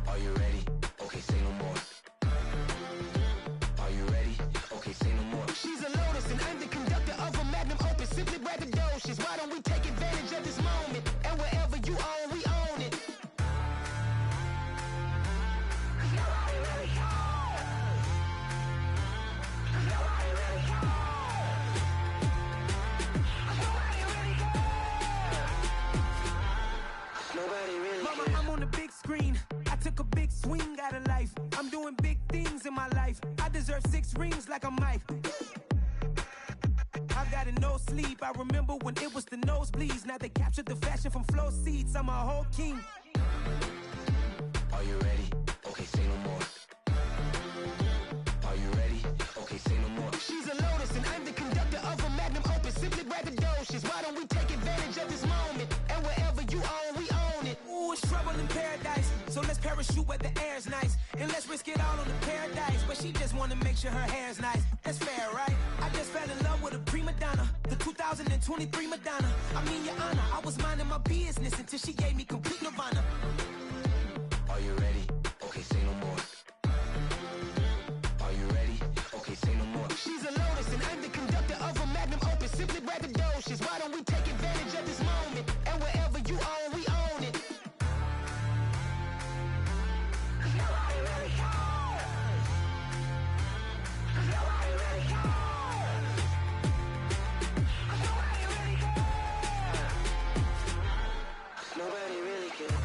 Are you ready? Okay, say no more. Are you ready? Okay, say no more. She's a Lotus and I'm the conductor of a Magnum Opus. Simply braggadocious. Why don't we take advantage of this moment? And wherever you own, we own it. Mama, I'm on the big screen. I took a big swing out of life. I'm doing big things in my life. I deserve 6 rings like I'm Mike. I've got no sleep. I remember when it was the nosebleeds. Now they captured the fashion from flow seats. I'm a whole king. Are you ready? Okay, say no more. Are you ready? Okay, say no more. She's a Lotus and I'm the conductor of a Magnum Opus. Simply braggadocious. Why don't we take advantage of this moment? And wherever you own, we own it. Ooh, it's trouble in paradise. So let's parachute where the air's nice. And let's risk it all on the paradise. But she just wanna make sure her hair's nice. That's fair, right? I just fell in love with a prima donna. The 2023 Madonna. I mean, your honor, I was minding my business until she gave me complete nirvana. Are you ready? Okay, say no more. Are you ready? Okay, say no more. She's a Lotus and I'm the conductor of a Magnum Opus. Simply braggadocious. Why don't we take advantage of this moment? And wherever you own, we own it. Nobody really cares. Nobody really cares. Nobody really cares. Nobody really cares.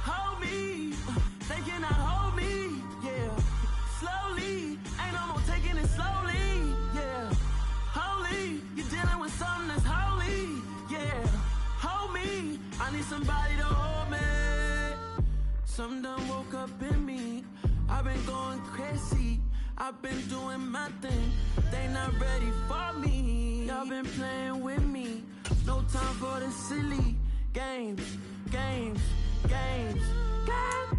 Hold me, they cannot hold me, yeah. Slowly, ain't no more taking it slowly, yeah. Holy, you're dealing with something that's holy, yeah. Hold me, I need somebody to hold me. Something done woke up in me. I've been going crazy, I've been doing my thing. They not ready for me. Y'all been playing with me. No time for the silly games, games, games, games.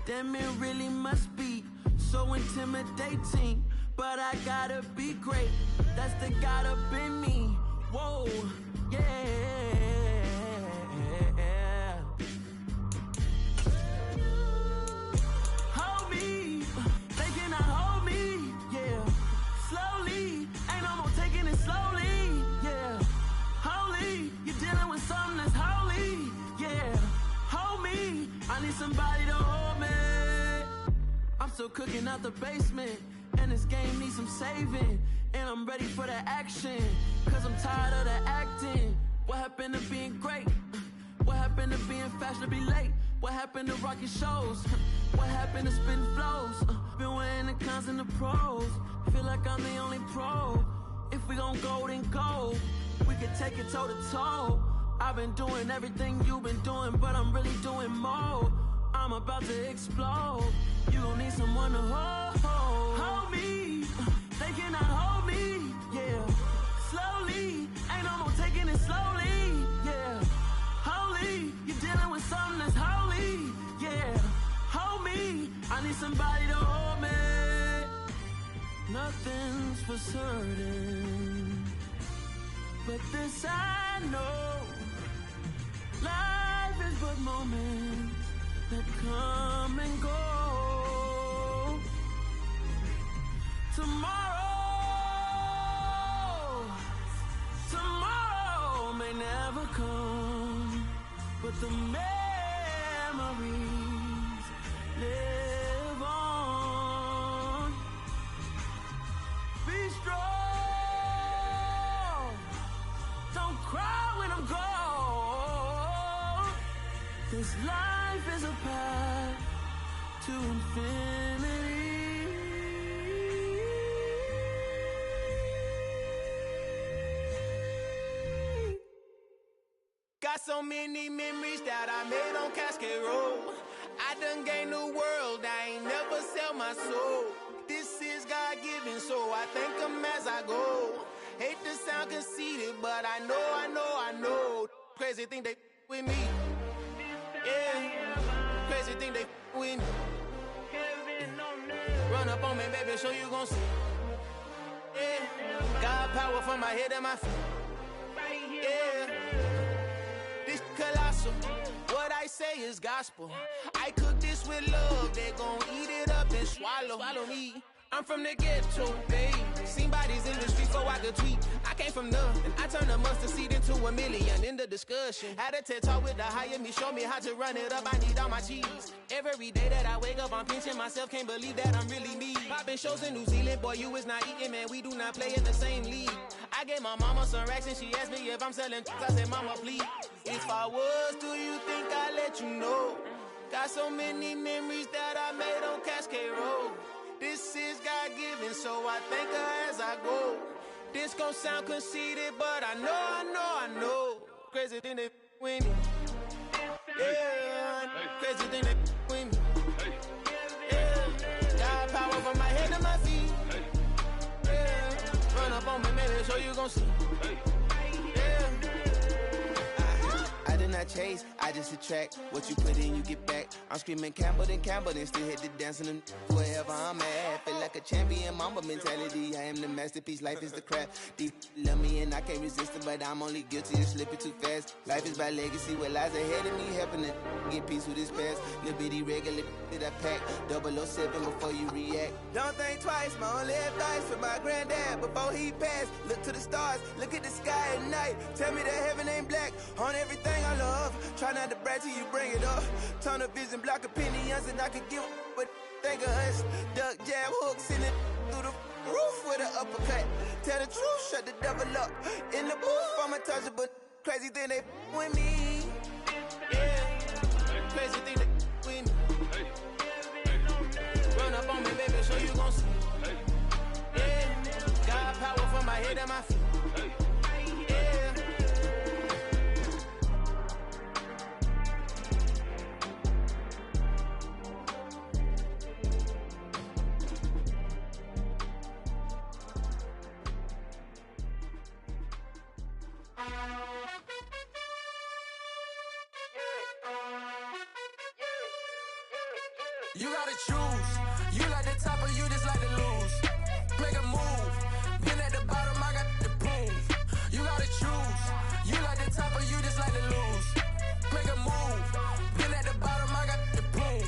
Damn, it really must be so intimidating. But I gotta be great, that's the God up in me. Whoa, yeah. still cooking out the basement. And this game needs some saving. And I'm ready for the action. Cause I'm tired of the acting. What happened to being great? What happened to being fashionably late? What happened to rocking shows? What happened to spitting flows? Been weighing the cons and the pros. Feel like I'm the only pro. If we gon' go, then go. We can take it toe to toe. I've been doing everything you've been doing, but I'm really doing more. I'm about to explode. You gon' need someone to hold me. They cannot hold me, yeah. Slowly, ain't no more taking it slowly, yeah. Holy, you're dealing with something that's holy, yeah. Hold me, I need somebody to hold me. Nothing's for certain, but this I know. Life is but moments that come and go. Tomorrow may never come, but the memories live on. Be strong, don't cry when I'm gone. This life is a path to infinity. Got so many memories that I made on Cascade Road. I done gained the world, I ain't never sell my soul. This is God-given, so I thank him as I go. Hate to sound conceited, but I know. Crazy thing they with me. Yeah, crazy thing they with me. Run up on me, baby, so you gon' see. Yeah, God power from my head and my feet. Yeah, this colossal. What I say is gospel. I cook this with love, they gon' eat it up and swallow me. I'm from the ghetto, babe. Seen bodies in the streets so I could tweet. I came from nothing. I turned a mustard seed into a million in the discussion. Had a TED talk with the higher me, show me how to run it up. I need all my cheese. Every day that I wake up, I'm pinching myself. Can't believe that I'm really me. Popping shows in New Zealand, boy, you is not eating, man. We do not play in the same league. I gave my mama some racks and she asked me if I'm selling. I said, mama, please. If I was, do you think I'd let you know? Got so many memories that I made on Cascade Road. This is God-given, so I thank her as I go. This gon' sound conceited, but I know. Crazy thing they with me. Yeah, crazy thing they with me. Yeah, got power from my head to my feet. Yeah, run up on me, maybe, so you gon' see. Yeah. I did not chase, I just attract. What you put in, you get back. I'm screaming Campbell, then still hit the dancing and wherever I'm at. Feel like a champion, mamba mentality. I am the masterpiece, life is the crap. Deep love me and I can't resist it, but I'm only guilty of slipping too fast. Life is by legacy, what lies ahead of me, helping to get peace with this past. Little bitty regular that I pack, 007 before you react. Don't think twice, my only advice for my granddad before he passed. Look to the stars, look at the sky at night. Tell me that heaven ain't black on everything I love. Try not to brag till you bring it up. Tunnel vision, block opinions, and I could give but think of us. Duck, jab, hooks in it through the roof with an uppercut. Tell the truth, shut the devil up. In the booth, I'm untouchable. Crazy thing they with me. Yeah, crazy thing they with me. Run up on me, baby, so you gon' see. Yeah, got power from my head and my feet. Yeah. You gotta choose. You like the top or you just like to lose. Make a move. Been at the bottom, I got the proof. You gotta choose. You like the top or you just like to lose. Make a move. Been at the bottom, I got the proof.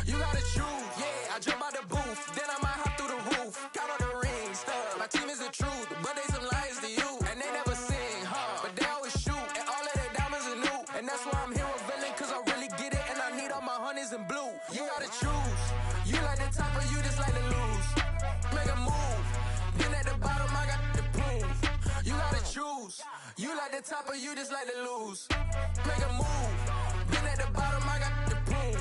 You gotta choose. Yeah, I jump out the booth. Then I might hop through the roof. Count on the rings. My team is the truth, but they some liars to you. And they never sing, but they always shoot. And all of their diamonds are new. And that's why I'm here revealing, cause I really get it. And I need all my honeys in blue. You gotta choose. You like the top or you just the top or you just like to lose? Make a move. Been at the bottom, I got the prove.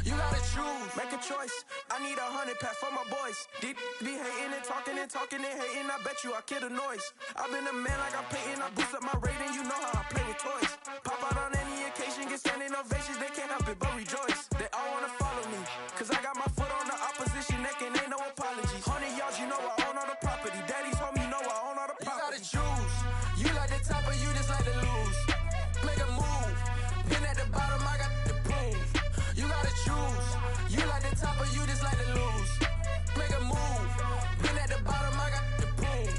You gotta choose. Make a choice. I need 100 pack for my boys. Deep be hating and talking and talking and hating. I bet you I kill the noise. I've been a man like I'm Peyton. I boost up my rating. You know how I play with toys. Pop out on any occasion, get standing ovations. They can't help it but rejoice. They all wanna follow me, cause I got my foot on the opposition neck and ain't no apologies. 100 yards, you know I own all the property. Daddy's home, you know I own all the property. You gotta choose. You like the top or you just like to lose? Make a move. Been at the bottom, I got the prove. You gotta choose. You like the top or you just like to lose? Make a move. Been at the bottom, I got the prove.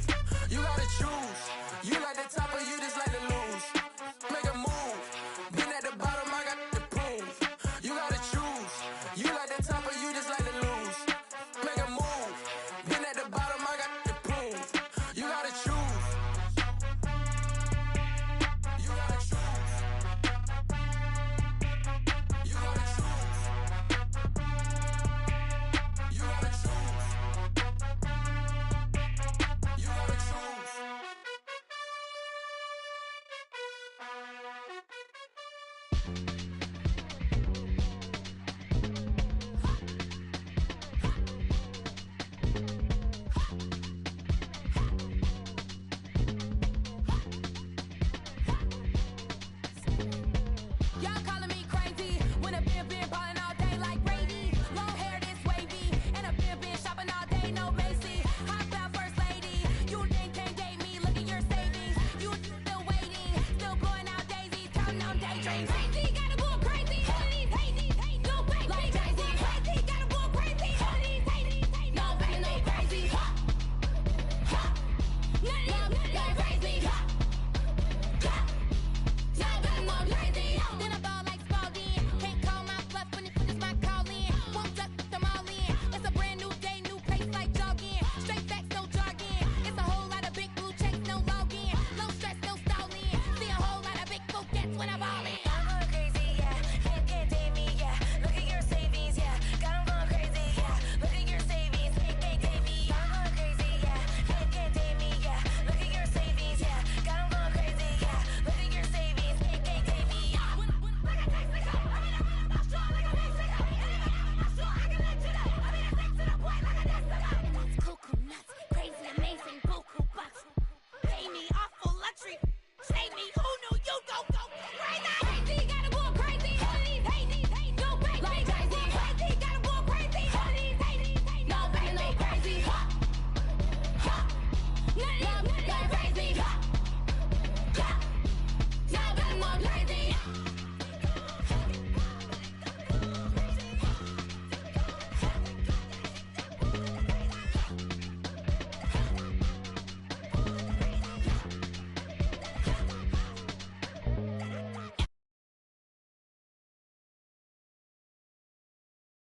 You gotta choose. You like the top or you just like to lose? Make a move. Been at the bottom, I got the prove. You gotta choose. You like the top or you just like to lose? Make a move. Been at the bottom, I got the prove. You gotta choose. You gotta choose. You gotta choose. You gotta choose. You gotta choose. Y'all calling me crazy when a been ballin' all day like Brady. Long hair this wavy, and a been shopping all day, no Macy. Hop out first lady, you think can't date me? Look at your savings, you still waiting, still blowing out daisies, counting on daydreams. Crazy, gotta go crazy, all of these hazies.